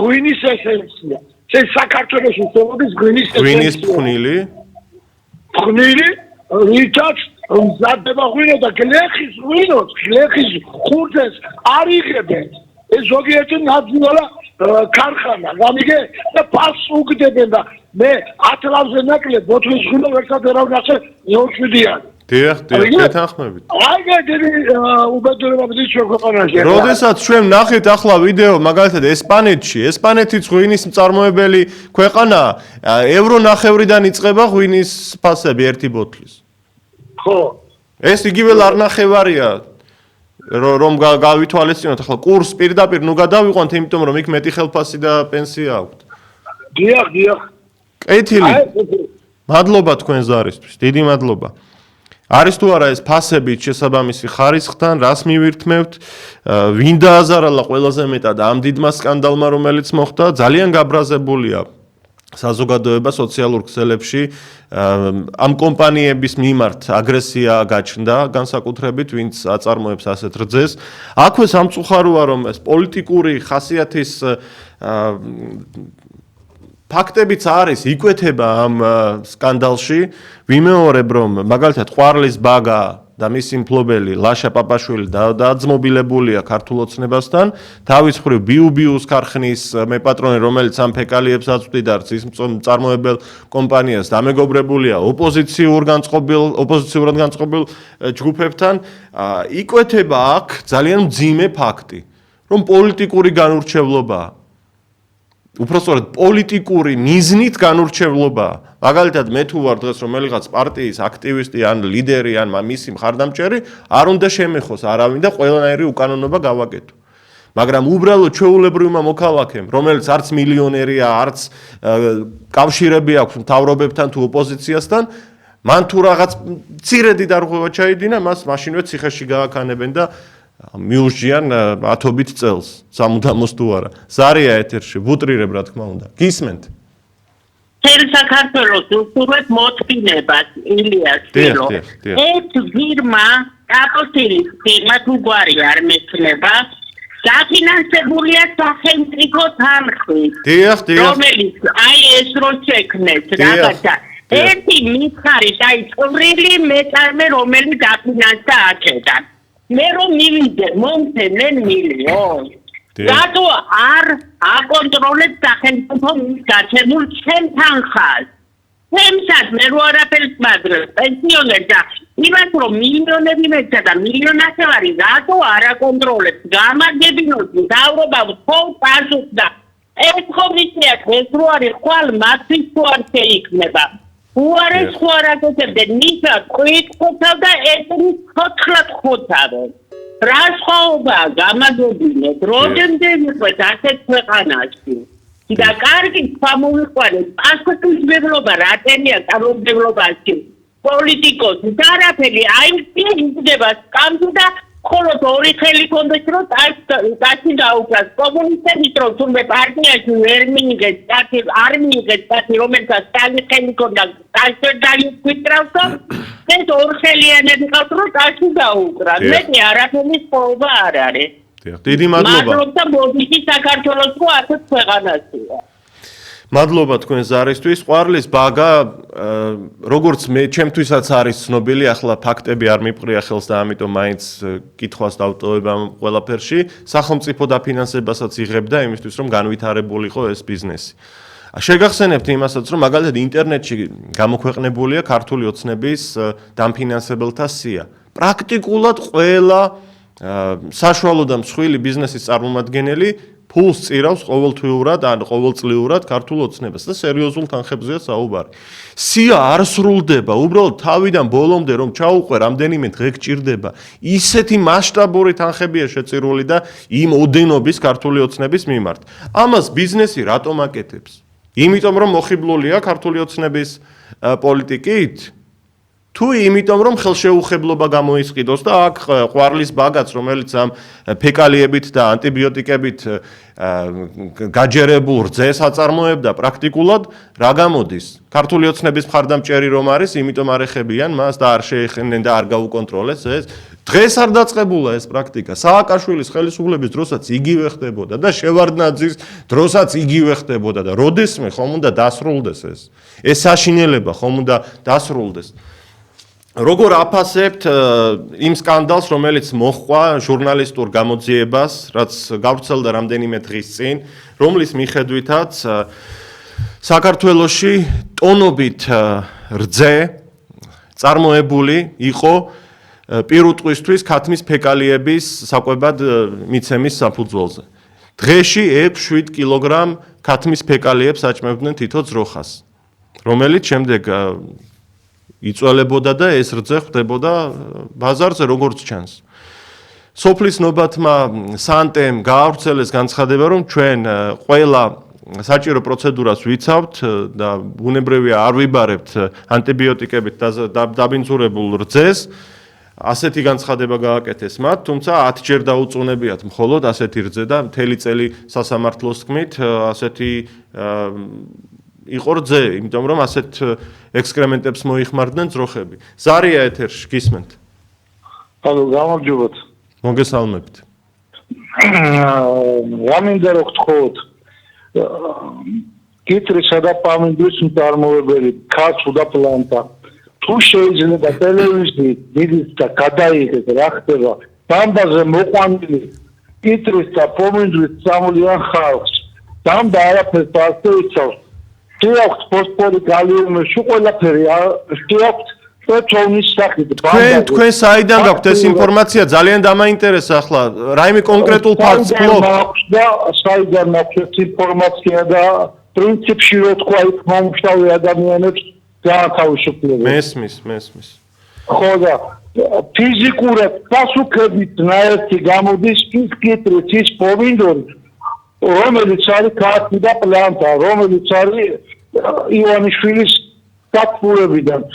ღვინის ესენცია ეს საქართველოში შემოდის ღვინის ფხვნილი ხნილი რითაც მზადდება ღვინო და გლეხის ღვინოს, გლეხის ხურდეს არ იღებენ. ეს ზოგიერთი ნაციონალა ქარხანა, გამიგე და ფასს უგდებენ და მე 10 ლავზე ნაკლებ ბოთლის ღვინო ერთად ერავ ნახე 2-7-იან. დიახ, გეთანხმებით. აიგები უბედურება მის ქვეყანაში. როდესაც ჩვენ ნახეთ ახლა ვიდეო მაგალითად ესპანეთიც ღვინის მწარმოებელი ქვეყანაა, ევრო ნახევრიდან იწყება ღვინის ფასები ერთი ბოთლის. ხო. ეს იგივე ლარნახევარია. რომ გავითვალისწინოთ ახლა კურს პირდაპირ ნუ გადავიყვანთ, იმიტომ რომ იქ მეტი ხელფასი და პენსია აქვთ. დიახ. კეთილი. მადლობა თქვენ ზარისთვის. დიდი მადლობა. არის თუ არა ეს ფასებით შესაბამისი ხარისხთან, რას მივირთმევთ, ვინ დააზარალა ყველაზე მეტად ამ დიდმა სკანდალმა, რომელიც მოხდა, ძალიან გაბრაზებულია საზოგადოება სოციალურ ქსელებში, ამ კომპანიების მიმართ აგრესია გაჩნდა, განსაკუთრებით, ვინც აწარმოებს ასეთ რძეს. აქვე სამწუხაროა, რომ ეს პოლიტიკური ხასიათის ფაქტებიც არის, იკვეთება ამ სკანდალში. ვიმეორებ, რომ მაგალითად ყვარლის ბაგა და მისი მფლობელი ლაშა პაპაშვილი დაძმობილებულია ქართულ ოცნებასთან, თავის მხრივ ბიუბიუს ქარხნის მეპატრონე, რომელიც ამ ფეკალიებს აწვდიდა ის მწარმოებელ კომპანიას, დამეგობრებულია ოპოზიციურად განწყობილ ჯგუფებთან, იკვეთება აქ ძალიან მძიმე ფაქტი, რომ პოლიტიკური განურჩევლობაა. უпростоრად პოლიტიკური მიზნით განურჩევლობაა. მაგალითად მე თუ ვარ დღეს რომელიღაც პარტიის აქტივისტი ან ლიდერი ან მისი მხარდამჭერი, არ უნდა შემეხოს არავინ და ყველანაირი უკანონობა გავაკეთო. მაგრამ უბრალოდ ჩვეულებრივმა მოქალაქემ, რომელიც არც მილიონერია, არც კავშირები აქვს მთავრობებთან თუ ოპოზიციასთან, მან თუ რაღაც მცირედი დარღვევა ჩაიდინა, მას მაშინვე ციხეში გააქანებენ და მიუსჯიან ათობით წელს, სამუდამოს თუ არა. ზარია ეთერში, ვუტრირებ რა თქმა უნდა. გისმენთ? თელ საქართველოს უსურვებ მოთმინებას, ილიას fillo. ეს ფირმა, კაპოტილის ფირმა თუ გვარი არ მეცნება, დაფინანსებულია სახელმწიფო თანხმით. დიახ. რომელიც აი ეს რო შექმნეს რაღაცა. ერთი მიხარი და წვრილი მეწარმე რომელიც დაფინანსდა აქედან. მე რომ მივიდე მომცემენ მილიონს. რატო არ აკონტროლებს სახელმწიფო მის გაჩენილ ჩემ თანხას? თემსაც მე რო არაფერს მადრებს პენსიონერს და იმას რომ მილიონები მეცა და მილიონასევარი რატო არ აკონტროლებს? გამარჯვებინოთ მთავრობა თქო პასუხს და ეს ხომისია ეს რო არის ხვალ მათთვის თუ არ შეიქმნება. უარეს ხო არ აკეთებდნენ მისა ყვიტყუთავ და ეთნის ხოთლად ხოთავენ. რა სხვაობაა გამაგობინეთ, რომდენზე მიყვეთ ასეთ ქვეყანაში. და კარგი თამოვიყვანეთ, პასუხისმგებლობა რატენია წარმომადგენლობაში. პოლიტიკოსი და არაფერი აი იქნება სკამბი და ხოლო ორი ხელი კონდეს რომ ტაცი დაუკრას კომუნისტების რო თუმე პარტიაში ვერ მიიღეს ტაცი არ მიიღეს ტაცი რომელსაც ტალი ხელი კონდა ტაცი დაიკვიტრავს ეს ორი ხელიანები ყავთ რომ ტაცი დაუკრას მე არაფერი სწორობა არ არის დიდი მადლობა მადლობა მოდიში საქართველოს რო ასეთ ქვეყანაშია მადლობა თქვენ ზარისთვის. ყვარლის ბაგა როგორც მე ჩემთვისაც არის ცნობილი, ახლა ფაქტები არ მიფყრია ხელს და ამიტომ მაინც კითხვას დავტოვებ ამ ყველაფერში. სახელმწიფო დაფინანსებასაც იღებდა იმისთვის, რომ განვითარებულიყო ეს ბიზნესი. შეგახსენებთ იმასაც, რომ მაგალითად ინტერნეტში გამოქვეყნებულია ქართული ოცნების დამფინანსებელთა სია. პრაქტიკულად ყველა საშუალო და მსხვილი ბიზნესის წარმომადგენელი ფულს წირავს ყოველთვიურად ან ყოველწლიურად ქართულ ოცნებას და სერიოზულ თანხებზეა საუბარი. სია არ სრულდება, უბრალოდ თავიდან ბოლომდე რომ ჩაუყვე რამდენიმე დღე გჭირდება. ისეთი მასშტაბური თანხებია შეწირული და იმ ოდენობის ქართული ოცნების მიმართ. ამას ბიზნესი რატომ აკეთებს? იმიტომ რომ მოხიბლულია ქართული ოცნების პოლიტიკით? თუ იმიტომ რომ ხელშეუხებლობა გამოისყიდოს და აქ ყვარლის ბაგაც რომელიც ამ ფეკალიებით და ანტიბიოტიკებით გაჯერებულ რძეს აწარმოებდა პრაქტიკულად რა გამოდის ქართული ოცნების მხარდამჭერი რომ არის იმიტომ არ ეხებიან მას და არ შეეხნენ და არ გაუკონტროლეს ეს დღეს არ დაწყებულა ეს პრაქტიკა. სააკაშვილის ხელისუფლების დროსაც იგივე ხდებოდა და შევარდნაძის დროსაც იგივე ხდებოდა და როდესმე ხომ უნდა დასრულდეს ეს. ეს საშინელება ხომ უნდა დასრულდეს. როგორ აფასებთ იმ სკანდალს, რომელიც მოჰყვა ჟურნალისტურ გამოძიებას, რაც გავრცელდა რამდენიმე დღის წინ, რომლის მიხედვითაც საქართველოში ტონობით რძე წარმოებული იყო პირუტყვისთვის ქათმის ფეკალიების საკვებად მიცემის საფუძველზე. დღეში 6-7 კილოგრამ ქათმის ფეკალიებს აჭმევდნენ თითო ძროხას, რომელიც შემდეგ იწველებოდა და ეს რძე ხვდებოდა ბაზარზე როგორც ჩანს. სოფლის ნობათმა სანტემ გაავრცელეს განცხადება, რომ ჩვენ ყველა საჭირო პროცედურას ვიცავთ და ბუნებრივია არ ვიბარებთ ანტიბიოტიკებით დაბინძურებულ რძეს. ასეთი განცხადება გააკეთეს მათ, თუმცა 10 ჯერ დაუწუნებიათ მხოლოდ ასეთი რძე და მთელი წელი სასამართლოს თქმით ასეთი იყო რძე, იმიტომ რომ ასეთ ექსკრემენტებს მოიხმარდნენ ძროხები. ზარია ეთერში გისმენთ. ანუ გამარჯობათ. მოგესალმებით. რამინდა რო გთხოვთ კიტრისა და პამინდვის მწარმოებელი ქართულ და პლანტა თუ შეიძლება ტელევიზიით დიდის და გადაიღეს რა ხდება დამბაზე მოყვანილი კიტრის და პამინდვის სამულიან ხალხს დამბა არაფერს დასწევს შეაქვთ ფოსფორი გალიუმი შუ ყველაფერი შეაქვთ პეტრონის სახით თქვენ საიდან გაქვთ ეს ინფორმაცია ძალიან დამაინტერესა ახლა რაიმე კონკრეტულ ფაქტს ფლობთ და საიდან მაქვს ინფორმაცია და პრინციპში რო თქვა იქ მომშავე ადამიანებს გაათავისუფლება მესმის ხო და ფიზიკურად სასუქებით ნაერთი გამოდის ის კიტრის ის პომინდორი რომელიც არის ქართული და პლანტა რომელიც არის ივანიშვილის დაფულებიდან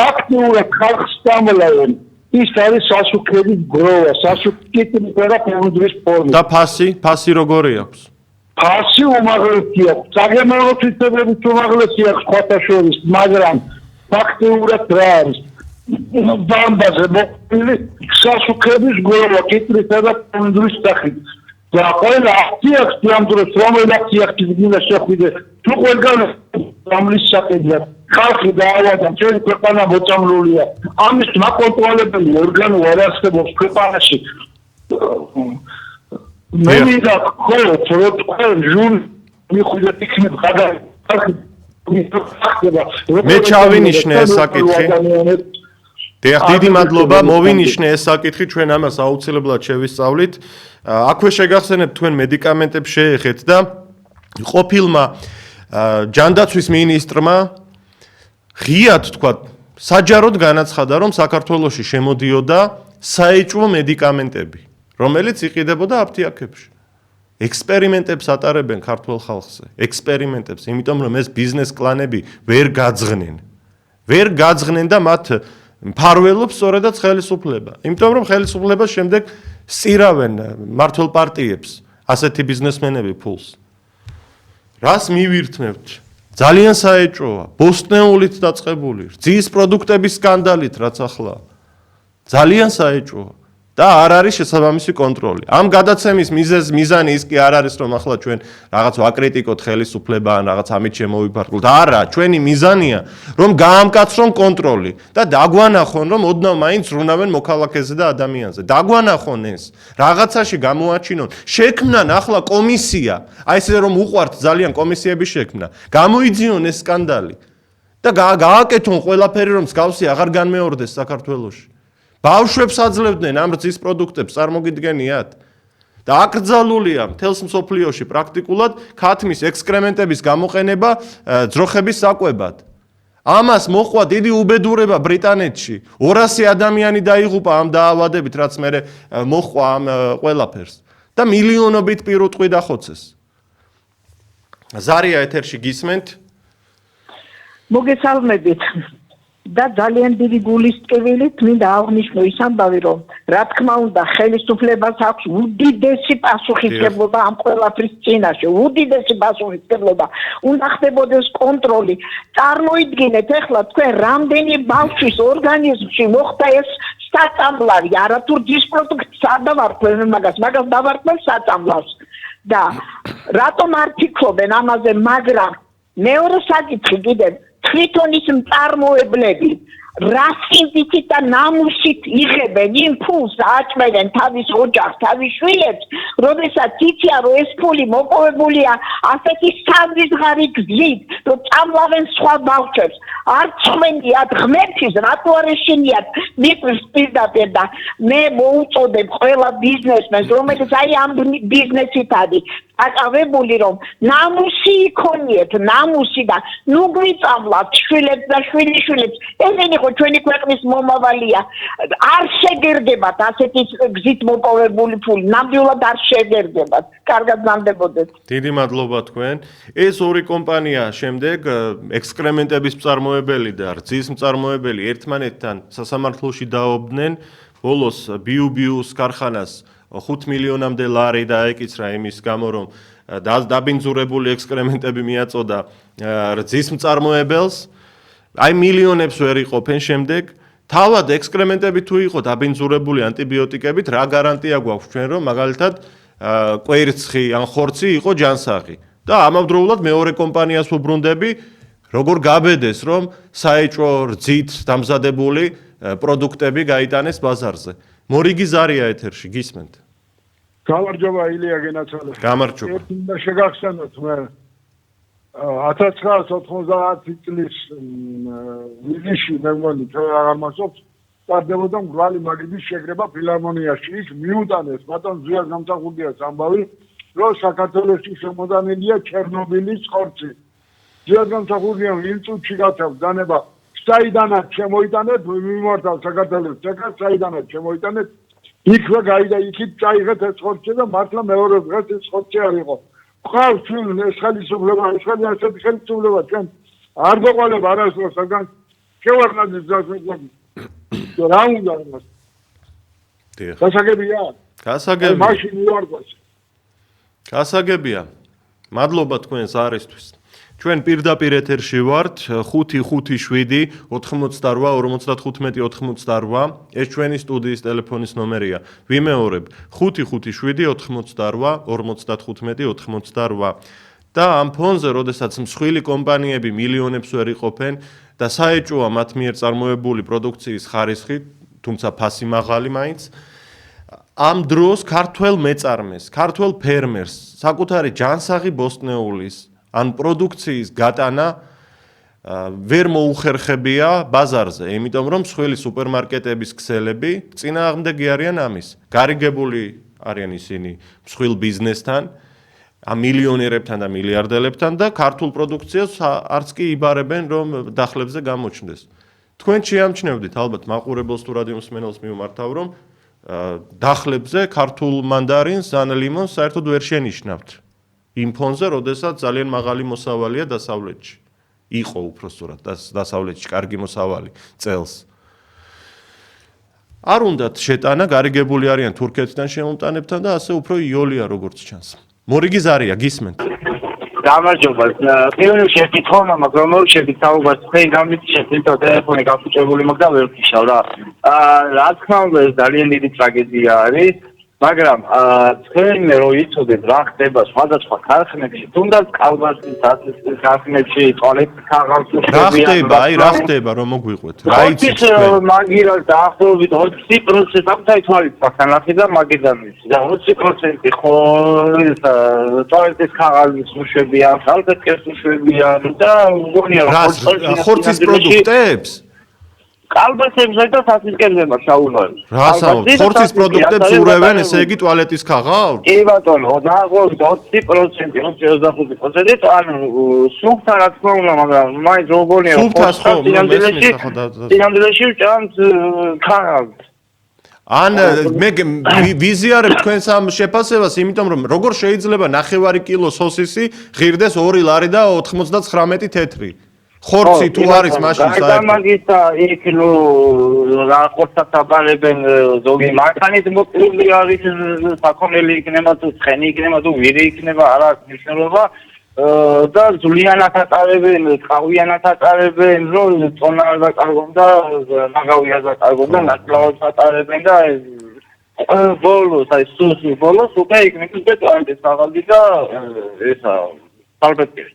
აქტიურად ხალხს დამლავენ ის არის სასუქების გროვა სასუქების და პომინდრის ფორმა და ფასი როგორი აქვს ფასი უმაღლესი აქვს საგემოვნო თვისებებით უმაღლესი აქვს სხვათა შორის მაგრამ ფაქტიურად რა არის დამბაზე მოყოლი სასუქების გროვა კიტრისა და პომინდრის სახით და ყველა აქციას ამ დროს რომელი აქცია გინდა შეხვიდე თუ ყველგან სამლის საყიდია ხალხი დაავადდა ჩვენი ქვეყანა მოწამლულია ამის მაკონტროლებელი ორგანო არ არსებობს ქვეყანაში მე მინდა ხოლმე ჟურ მიხვიდეთ იქნებ ხადა მე ჩავინიშნე ეს საკითხი დიახ დიდი მადლობა მოვინიშნე ეს საკითხი ჩვენ ამას აუცილებლად შევისწავლით აქვე შეგახსენებთ თქვენ მედიკამენტებს შეეხეთ და ყოფილმა ჯანდაცვის მინისტრმა ღიად თქვა საჯაროდ განაცხადა რომ საქართველოში შემოდიოდა საეჭვო მედიკამენტები რომელიც იყიდებოდა აფთიაქებში ექსპერიმენტებს ატარებენ ქართულ ხალხზე ექსპერიმენტებს იმიტომ რომ ეს ბიზნეს კლანები ვერ გაძღნენ და მათ მფარველობს სწორედაც ხელისუფლება იმიტომ რომ ხელისუფლება შემდეგ სწირავენ მართლ პარტიებს ასეთი ბიზნესმენები ფულს რას მივირთმევთ ძალიან საეჭვოა ბოსტნეულით დაწყებული რძის პროდუქტების სკანდალით რაც ახლა ძალიან საეჭვოა და არ არის შესაბამისი კონტროლი. ამ გადაცემის მიზანი ის კი არ არის რომ ახლა ჩვენ რაღაც ვაკრიტიკოთ ხელისუფლება ან რაღაც ამით შემოვიფარგლოთ. არა, ჩვენი მიზანია რომ გაამკაცრონ კონტროლი და დაგვანახონ რომ ოდნავ მაინც ზრუნავენ მოქალაქეზე და ადამიანზე. დაგვანახონ ეს. რაღაცაში გამოაჩინონ. შექმნან ახლა კომისია. აი ესე რომ უყვართ ძალიან კომისიების შექმნა. გამოიძიონ ეს სკანდალი და გააკეთონ ყველაფერი რომ მსგავსი აღარ განმეორდეს საქართველოში. ბავშვებს აძლევდნენ ამ რძის პროდუქტებს, წარმოგიდგენიათ? და აკრძალულია მთელს მსოფლიოში პრაქტიკულად ქათმის ექსკრემენტების გამოყენება ძროხების საკვებად. ამას მოყვა დიდი უბედურება ბრიტანეთში. 200 ადამიანი დაიღუპა ამ დაავადებით, რაც მერე მოყვა ამ ყველაფერს. და მილიონობით პირუტყვი დახოცეს. ზარია ეთერში გისმენთ? მოგესალმებით. და ძალიან დიდი გულისწყივით მინდა აღვნიშნო ის ამბავი, რომ რა თქმა უნდა ხელისუფლებას აქვს უდიდესი პასუხისმგებლობა ამ ყველაფრის წინაშე, უდიდესი პასუხისმგებლობა. უნდა ხდებოდეს კონტროლი. წარმოიდგინეთ ახლა თქვენ რამდენი ბავშვის ორგანიზმში მოხდა ეს საწამლავი, არათუ დის პროდუქტს არ დავარქმევენ მაგას დავარქმევ საწამლავს. და რატომ არ ფიქრობენ ამაზე, მაგრამ მეორე საკითხი კიდევ თვითონ ის მწარმოებლები რა სინდისით და ნამუსით იღებენ იმ ფულს აჭმევენ თავის ოჯახს, თავის შვილებს, როდესაც იციან რომ ეს ფული მოპოვებულია ასეთი სამიზღარი გზით, რომ წამლავენ სხვა ბავშვებს. არ წვენიათ ღმერთის, რატო არ ეშინიათ მიწვის პირდაპირ და მე მოუწოდებ ყველა ბიზნესმენს, რომელიც აი ამ ბიზნესით არის აკავებული, რომ ნამუსი იქონიეთ, ნამუსი და ნუ გვიწამლავთ შვილებს და შვილიშვილებს. ესენი ხო ჩვენი ქვეყნის მომავალია. არ შეგერდებათ ასეთი გზით მოპოვებული ფული, ნამდვილად არ შეგერდებათ. კარგად ნამდებოდეთ. დიდი მადლობა თქვენ. ეს ორი კომპანია შემდეგ ექსკრემენტების მწარმოებელი და რძის მწარმოებელი ერთმანეთთან სასამართლოში დაობდნენ. ბოლოს ბიუბიუს ქარხანას 5 მილიონამდე ლარი დაეკიცრა იმის გამო, რომ დაბინძურებული ექსკრემენტები მიაწოდა რძის მწარმოებელს. აი მილიონებს ვერ იყოფენ შემდეგ. თავად ექსკრემენტები თუ იყო დაბინძურებული ანტიბიოტიკებით, რა გარანტია გვაქვს ჩვენ, რომ მაგალითად კვერცხი ან ხორცი იყო ჯანსაღი. და ამავდროულად მეორე კომპანიას ვუბრუნდები, როგორ გაბედეს, რომ საეჭვო რძით დამზადებული პროდუქტები გაიტანეს ბაზარზე. მორიგი ზარია ეთერში, გისმენთ? გამარჯობა ილია გენაცვალე. გამარჯობა. ერთი უნდა შეგახსენოთ მე 1990 წლის ვილიში მე მგონი ჩვენ აღარ მასობს სტარდებოდა მრგვალი მაგიდის შეკრება ფილარმონიაში. ის მიუტანეს ბატონ ზვიად გამსახურდიას ამბავი, რომ საქართველოში შემოდანილია ჩერნობილის ხორცი. ზვიად გამსახურდიამ იმ წუთში გაცავს დანება საიდანაც შემოიტანეთ, მიმართავ საქართველოს ცეკას, საიდანაც შემოიტანეთ, იქვე გაიდა იქით წაიღეთ ეს ხორცი და მართლა მეორე დღეს ეს ხორცი არ იყო. ყავს ჩვენ ეს ხელისუფლება, ეს ასეთი ხელისუფლება ჩვენ არ გვყოლება არასდროს საგან შევარნაძის დასაწყობი. რა უნდა იმას? გასაგებია? გასაგებია. მაშინ უარყვეს. გასაგებია. მადლობა თქვენს არისთვის. ჩვენ პირდაპირ ეთერში ვართ 557 88 55 88. ეს ჩვენი სტუდიის ტელეფონის ნომერია. ვიმეორებ 557 88 55 88. და ამ ფონზე, როდესაც მსხვილი კომპანიები მილიონებს ვერ იყოფენ და საეჭვოა მათ მიერ წარმოებული პროდუქციის ხარისხი, თუმცა ფასი მაღალი მაინც, ამ დროს ქართველ მეწარმეს, ქართველ ფერმერს, საკუთარი ჯანსაღი ბოსტნეულის ან პროდუქციის გატანა ვერ მოუხერხებია ბაზარზე, იმიტომ რომ მსხვილი სუპერმარკეტების ქსელები წინააღმდეგი არიან ამის. გარიგებული არიან ისინი მსხვილ ბიზნესთან, ამ მილიონერებთან და მილიარდელებთან და ქართულ პროდუქციას არც კი იბარებენ, რომ დახლებზე გამოჩნდეს. თქვენ შეამჩნევდით ალბათ მაყურებელს თუ რადიო მსმენელს მიმართავ, რომ დახლებზე ქართულ მანდარინს ან ლიმონს საერთოდ ვერ შენიშნავთ. იმ ფონზე, როდესაც ძალიან მაღალი მოსავალია დასავლეთში. იყო უпроსტურად დასავლეთში კარგი მოსავალი წელს. არ უნდათ შეტანა, გარიგებული არიან თურქეთიდან შემომტანებთან და ასე უფრო იოლია როგორც ჩანს. მორიგი ზარია, გისმენთ? გამარჯობა. პირველი შეკითხვა, მაგრამ მეორე შეკითხვა თქვენ გამიწევთ ტელეფონი გაფუჭებული მაგ და ვერ ვფიშავ რა. რა თქმა უნდა ეს ძალიან დიდი ტრაგედია არის. მაგრამ თქვენ რო იცოდეთ რა ხდება სხვადასხვა ქარხნებში, თუნდაც კალბასის ქარხნებში, ტუალეტის ქაღალდის რა ხდება, აი რა ხდება რომ მოგვიყვეთ? რა იცით? მაგირას დაახლოებით 20% ამтай თვალით სახანახი და მაგიდან ვიცი. და 20% ხო ტუალეტის ქაღალდის უშვებია, სალფეტკებს უშვებია და მგონია რომ ხორცის პროდუქტებს კალბასებზე და სასისკერზე შაუნოებს. რასაუბრობთ? ხორცის პროდუქტებს ურევენ, ესე იგი ტუალეტის ქაღალდს? კი ბატონო, დაახლოებით 20%, 25%, ანუ სუფთა რა თქმა უნდა, მაგრამ მაინც როგორია წინამდვილეში ჭამს ქაღალდს. ან მე ვიზიარებ თქვენს ამ შეფასებას, იმიტომ რომ როგორ შეიძლება 9 კილო სოსისი ღირდეს 2 ლარი და 99 თეთრი. ხორცი თუ არის მაშინ საერთოდ გამაგისა იქ ნუ რა ხორცად აბარებენ ზოგი მანქანით მოკლული არის საქონელი იქნება თუ ცხენი იქნება თუ ვირი იქნება არა აქვს მნიშვნელობა და ზულიანად ატარებენ, ყავიანად ატარებენ, რომ წონა არ დაკარგონ და ნაგავი არ დაკარგონ და ნაკლავად ატარებენ და ბოლოს, აი სუსი ბოლოს უკვე იქნება ბეტონის აღალდი და ესა სალფეტკერი.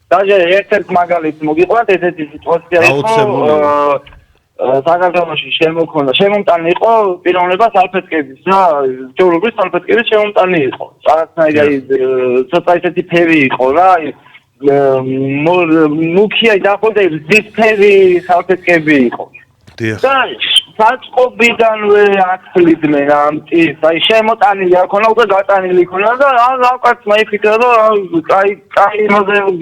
დაჟე ერთ-ერთ მაგალითს მოგიყვანთ, ესეთი სიტუაცია იყო საქართველოში შემომტანი იყო პიროვნება სალფეტკების და ჯოვრობის სალფეტკების შემომტანი იყო. რაღაცნაირი აი ცოტა ისეთი ფერი იყო რა, მუქია დაახლოებით ძისფერი სალფეტკები იყო. და საწყობიდანვე აცლიდნენ ამ ტიპს, აი შემოტანილი არ ქონა, უკვე გატანილი ქონა და რა კაცმა იფიქრა რომ კაი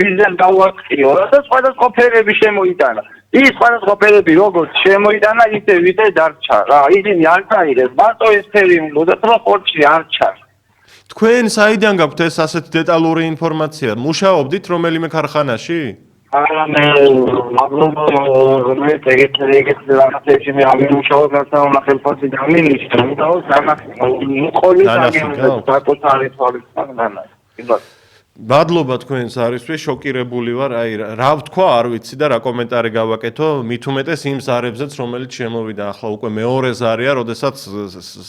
ბიზნეს გავაკეთო და სხვადასხვა ფერები შემოიტანა. ის სხვადასხვა ფერები როგორც შემოიტანა, ისე ვიდე დარჩა რა. ისინი არ წაიღეს, მარტო ეს ფერი უნდა და ხორცი არ ჩანს. თქვენ საიდან გაქვთ ეს ასეთ დეტალური ინფორმაცია? მუშაობდით რომელიმე ქარხანაში? არა მე მაგლობ მე ეგეთი რაღაცებში მე ამიმუშაობ და ხელფასი დამინიშა და მიყოლი საკუთარი თვალისაგან. მადლობა თქვენს არისთვის, შოკირებული ვარ, აი რა ვთქვა, არ ვიცი და რა კომენტარი გავაკეთო, მით უმეტეს იმ ზარებზეც, რომელიც შემოვიდა, ახლა უკვე მეორე ზარია, როდესაც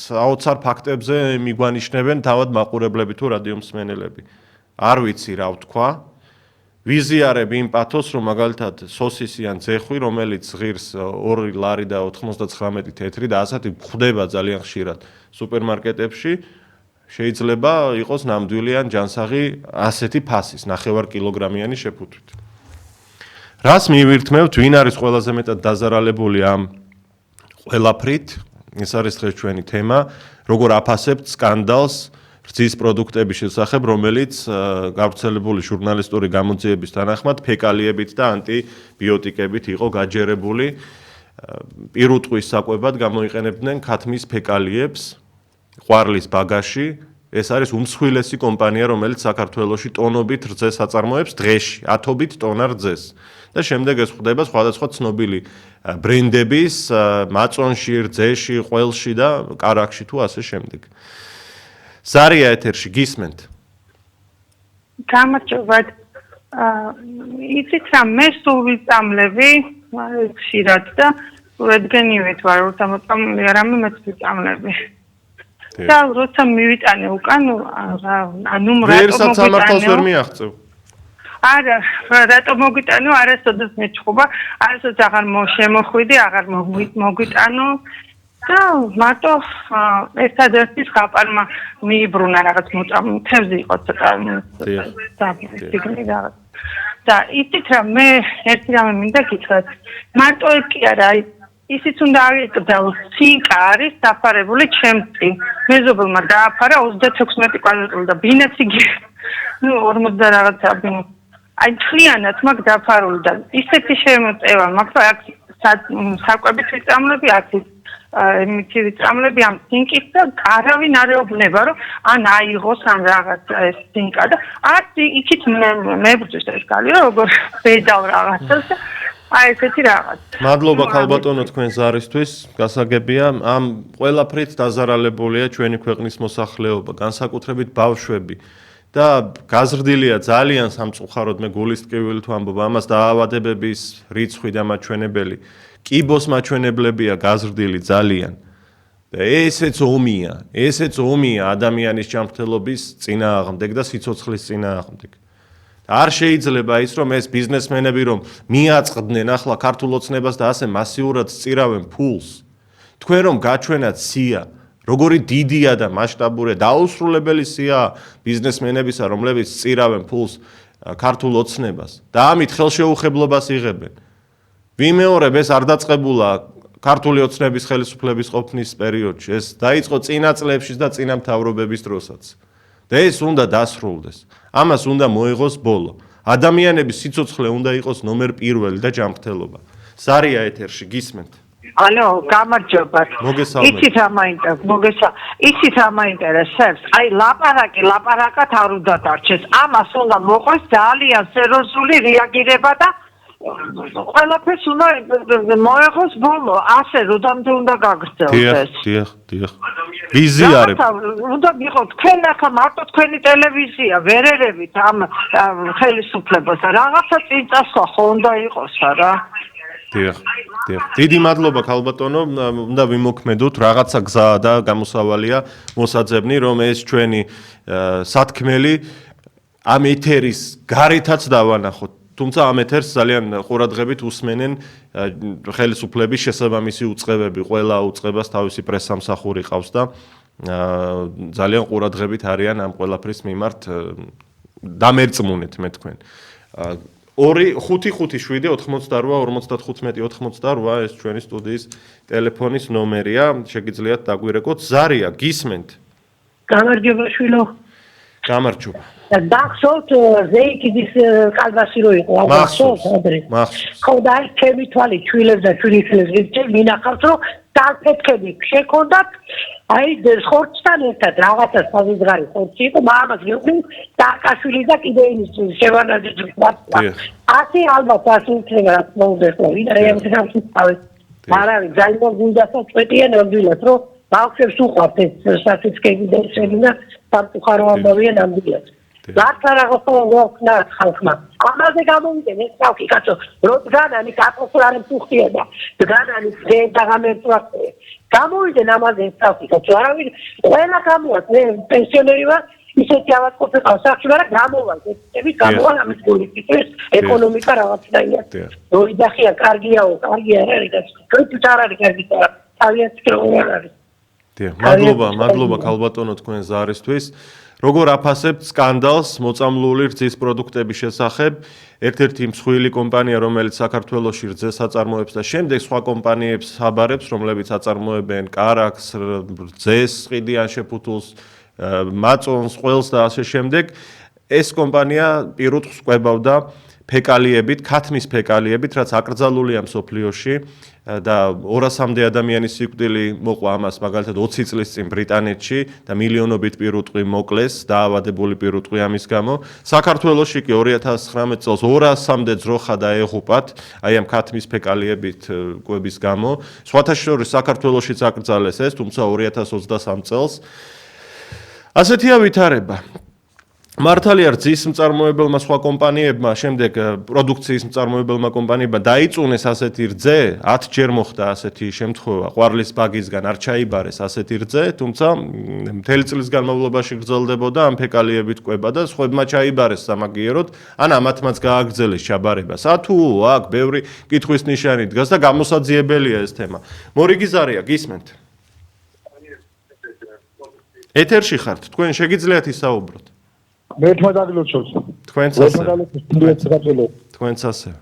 საოცარ ფაქტებზე მიგვანიშნებენ თავად მაყურებლები თუ რადიომსმენელები. არ ვიცი რა ვთქვა. ვიზიარებ იმ პათოს, რომ მაგალითად სოსისი ან ძეხვი, რომელიც ღირს 2 ლარი და 99 თეთრი და ასეთი გვხვდება ძალიან ხშირად სუპერმარკეტებში, შეიძლება იყოს ნამდვილი ან ჯანსაღი ასეთი ფასის, 9 კილოგრამიანი შეფუთვით. რას მივირთმევთ, ვინ არის ყველაზე მეტად დაზარალებული ამ ყველაფრით? ეს არის დღეს ჩვენი თემა, როგორ აფასებთ სკანდალს რძის პროდუქტების შესახებ, რომელიც გავრცელებული ჟურნალისტური გამოძიების თანახმად ფეკალიებით და ანტიბიოტიკებით იყო გაჯერებული. პირუტყვის საკვებად გამოიყენებდნენ ქათმის ფეკალიებს, ყვარლის ბაგაში. ეს არის უმსხვილესი კომპანია, რომელიც საქართველოში ტონობით რძეს აწარმოებს დღეში, 1000 ტონა რძეს. და შემდეგ ეს ხდება სხვადასხვა ცნობილი ბრენდების მაწონში, რძეში, ყველში და კარაქში თუ ასე შემდეგ. ზარია ეთერში გისმენთ. გამარჯობათ. იცით რა, მე სულ ვიწამლები, ხშირად და რადგანივით ვარ, უთამოწამლები არამე მეც ვიწამლები. და როცა მივიტანე უკან, ანუ ვერსაც სამართალს ვერ მიაღწევ. არა, რატომ მოგვიტანო, არასოდეს მეჩხუბა, არასოდეს აღარ შემოხვიდი, აღარ მოგვიტანო. და მარტო ერთადერთი ხაპარმა მიიბრუნა რაღაც თევზი იყო ცოტა დაბლიკი რაღაც. და იცით რა, მე ერთი რამე მინდა გითხრათ. მარტო ეს კი არა, ისიც უნდა აღიკვეთოს, ცინკა არის დაფარებული ჩემში. მეზობელმა დააფარა 36 კვადრატული და ბინაც იგი 40 და რაღაცა ბინა. აი თლიანად მაგ დაფარული და ისეთი შემოწევა მაქვს, აქ საკვებით ვიწამლები აქ მითი ვიწამლები ამ ცინკით და არავინ არ ეუბნება, რომ ან აიღოს ან რაღაც ეს ცინკა და არც იქით მებრძვის ეს კალი, როგორ ბედავ რაღაცას და აი ესეთი რაღაც. მადლობა ქალბატონო თქვენ ზარისთვის, გასაგებია, ამ ყველაფრით დაზარალებულია ჩვენი ქვეყნის მოსახლეობა, განსაკუთრებით ბავშვები. და გაზრდილია ძალიან სამწუხაროდ მე გულის ტკივილით ვამბობ, ამას დაავადებების რიცხვი და მაჩვენებელი კიბოს მაჩვენებლებია გაზრდილი ძალიან. და ესეც ომია ადამიანის ჯანმრთელობის წინააღმდეგ და სიცოცხლის წინააღმდეგ. არ შეიძლება ის რომ ეს ბიზნესმენები რომ მიაწყდნენ ახლა ქართულ ოცნებას და ასე მასიურად სწირავენ ფულს. თქვენ რომ გაჩვენათ სია, როგორი დიდია და მასშტაბურია, დაუსრულებელი სია ბიზნესმენებისა, რომლებიც სწირავენ ფულს ქართულ ოცნებას და ამით ხელშეუხებლობას იღებენ. ვიმეორებ, ეს არ დაწყებულა ქართული ოცნების ხელისუფლების ყოფნის პერიოდში, ეს დაიწყო წინა წლებში და წინა მთავრობების დროსაც. და ეს უნდა დასრულდეს. ამას უნდა მოიღოს ბოლო. ადამიანების სიცოცხლე უნდა იყოს ნომერ პირველი და ჯანმრთელობა. ზარია ეთერში გისმენთ. ალო, გამარჯობათ. იცით რა მაინტერესებს? აი ლაპარაკად არ უნდა დარჩეს. ამას უნდა მოყოს ძალიან სერიოზული რეაგირება და ყველაფერს უნდა მოეღოს ბოლო, ასე როდამდე უნდა გაგრძელდეს. დიახ. ვიზიარებ. უნდა გიყო თქვენ ახლა მარტო თქვენი ტელევიზია, ვერ ერევით ამ ხელისუფლებას. რაღაცა წინწასვლა ხო უნდა იყოს რა. დიახ. დიდი მადლობა ქალბატონო, უნდა ვიმოქმედოთ, რაღაცა გზაა და გამოსავალია მოსაძებნი, რომ ეს ჩვენი სათქმელი ამ ეთერის გარეთაც დავანახოთ. თუმცა ამ ეთერს ძალიან ყურადღებით უსმენენ ხელისუფლების შესაბამისი უწყებები, ყველა უწყებას თავისი პრესსამსახური ყავს და ძალიან ყურადღებით არიან ამ ყველაფრის მიმართ დამერწმუნეთ მე თქვენ. 2-5-7-88-95-88 ეს ჩვენი სტუდიის ტელეფონის ნომერია, შეგიძლიათ დაგვირეკოთ. ზარია, გისმენთ? გამარჯობა შვილო. გამარჯობა. დახსოვთ ზეიქის კალბასი რო იყო, მახსოვს. ხო და ეს ჩემი თვალი ჩვილებს და ჩვილიშვილებს მინახავს რომ დაფეთქები შექონდათ აი ხორცთან ერთად რაღაცა საზღარი ხორცი იყო მამას გიყვი დააკაშვილი და კიდე ის შევანაძე თქვა. ასე ალბათ ასე იქნება რა მოუდეს ხო ვინ რა ამ თავს არავინ ძალიან გუნდასაც წვეტიან ნამდვილად რომ ბავშვებს უყვართ ეს სასიცქები და ესენა სამწუხარო ამბავია ნამდვილად. Dacă răgăsăm na halkma. Amază gamunde, ne stau ki kaço. Rodgana ni kaposularım tuxtiye da. Rodgana ni de dagamertuak. Gamunde namazı stau ki kaço. Aravin ela kamuat ne pensioneri var. ისეთი ავად ყოფილი ყავსახშულა გამოვალ ეს გამოვალ ამის პოლიტიკის ეკონომიკა რაღაცაია. როიდახია კარგიაო, კარგი არ არის და თქვენ არ არის კარგი და თავიანთ პროგრამა არის. მადლობა ქალბატონო თქვენ ზარისთვის. Როგორ აფასებთ სკანდალს მოწამლული რძის პროდუქტების შესახებ? ერთ-ერთი მსხვილი კომპანია, რომელიც საქართველოში რძეს აწარმოებს და შემდეგ სხვა კომპანიებს აბარებს, რომლებიც აწარმოებენ კარაქს, რძეს, ყიდიან შეფუთულს, მაწონს, ყველს და ასე შემდეგ, ეს კომპანია პირუტყვს კვებავდა ფეკალიებით, ქათმის ფეკალიებით, რაც აკრძალულია მსოფლიოში და 200-მდე ადამიანის სიკვდილი მოყვა ამას მაგალითად 20 წლის წინ ბრიტანეთში და მილიონობით პირუტყვი მოკლეს, დაავადებული პირუტყვი ამის გამო. საქართველოში კი 2019 წელს 200-მდე ძროხა დაეღუპათ აი ამ ქათმის ფეკალიებით კვების გამო. სხვათა შორის საქართველოშიც აკრძალეს ეს, თუმცა 2023 წელს. ასეთია ვითარება. მართალია რძის მწარმოებელმა სხვა კომპანიებმა, შემდეგ პროდუქციის მწარმოებელმა კომპანიებმა დაიწუნეს ასეთი რძე, 10 ჯერ მოხდა ასეთი შემთხვევა, ყვარლის ბაგისგან არ ჩაიბარეს ასეთი რძე, თუმცა მთელი წლის განმავლობაში გრძელდებოდა ამ ფეკალიებით კვება და სხვებმა ჩაიბარეს სამაგიეროდ, ან ამათმაც გააგრძელეს ჩაბარებას. თუ აქ ბევრი კითხვის ნიშანი დგას და გამოსაძიებელია ეს თემა. მორიგი ზარია, გისმენთ? ეთერში ხართ, თქვენ შეგიძლიათ ისაუბროთ. მე თმა დაგლოცოს. თქვენც ასევე.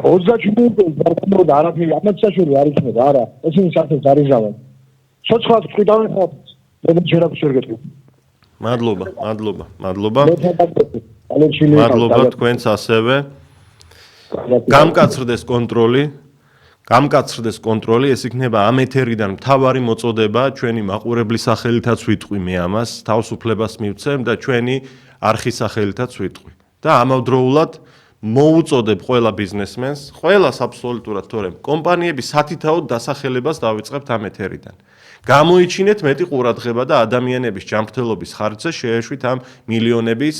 20 ჯგუფი და არაფერი ამაცაშური არ იქნება, არა. ესენი საერთოდ არ იზავენ. ცოცხლად წვიდავენ ხო? მე შეიძლება შეგეთქვი. მადლობა. მადლობა თქვენც ასევე. გამკაცრდეს კონტროლი, ეს იქნება ამ ეთერიდან მთავარი მოწოდება, ჩვენი მაყურებლის სახელითაც ვიტყვი მე ამას, თავისუფლებას მივცემ და ჩვენი არხის სახელითაც ვიტყვი. და ამავდროულად მოუწოდებ ყველა ბიზნესმენს, ყველას აბსოლუტურად, თორემ კომპანიების სათითაოდ დასახელებას დავიწყებთ ამ ეთერიდან. გამოიჩინეთ მეტი ყურადღება და ადამიანების ჯანმრთელობის ხარჯზე შეეშვით ამ მილიონების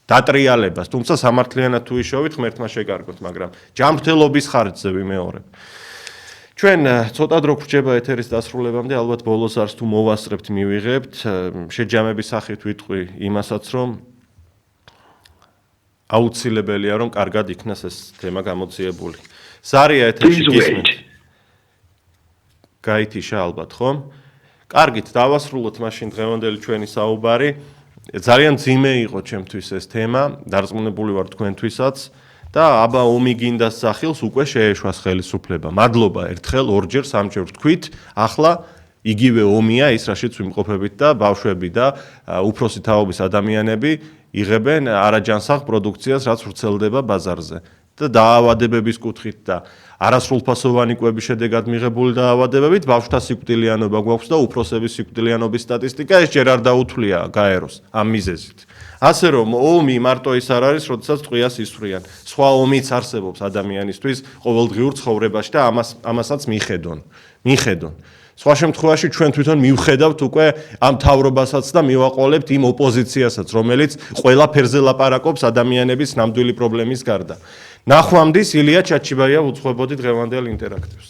დატრიალებას, თუმცა სამართლიანად თუ იშოვით, ღმერთმა შეგარგოთ, მაგრამ ჯანმრთელობის ხარჯზე ვიმეორებ. ჩვენ ცოტა დრო გვრჩება ეთერის დასრულებამდე, ალბათ ბოლოს არც თუ მოვასწრებთ, მივიღებთ, შეჯამების სახით ვიტყვი იმასაც, რომ აუცილებელია, რომ კარგად იქნას ეს თემა გამოძიებული. ზარია ეთერში გისმენთ? გაითიშა ალბათ, ხომ? კარგით, დავასრულოთ მაშინ დღევანდელი ჩვენი საუბარი. ძალიან ძიმე იყო ჩემთვის ეს თემა, დარწმუნებული ვარ თქვენთვისაც და აბა ომი გინდა სახილს უკვე შეეშვას ხელისუფლება. მადლობა ერთხელ, ორჯერ, სამჯერ ვთქვით, ახლა იგივე ომია ის რაშიც ვიმყოფებით და ბავშვები და უფროსი თაობის ადამიანები იღებენ არაჯანსაღ პროდუქციას, რაც ვრცელდება ბაზარზე. და დაავადებების კუთხით და არასრულფასოვანი კვების შედეგად მიღებული დაავადებებით, ბავშვთა სიკვდილიანობა გვაქვს და უფროსების სიკვდილიანობის სტატისტიკა, ეს ჯერ არ დაუთვლია გაეროს ამ მიზეზით. ასე რომ ომი მარტო ის არ არის, როდესაც ტყვიას ისვრიან. სხვა ომიც არსებობს ადამიანისთვის ყოველდღიურ ცხოვრებაში და ამასაც მიხედონ. სხვა შემთხვევაში ჩვენ თვითონ მივხედავთ უკვე ამ თავრობასაც და მივაყოლებთ იმ ოპოზიციასაც, რომელიც ყველაფერზე ლაპარაკობს ადამიანების ნამდვილი პრობლემის გარდა. ნახვამდის ილია ჩაჩიბაია უძღვებოდი დღევანდელ ინტერაქტივს.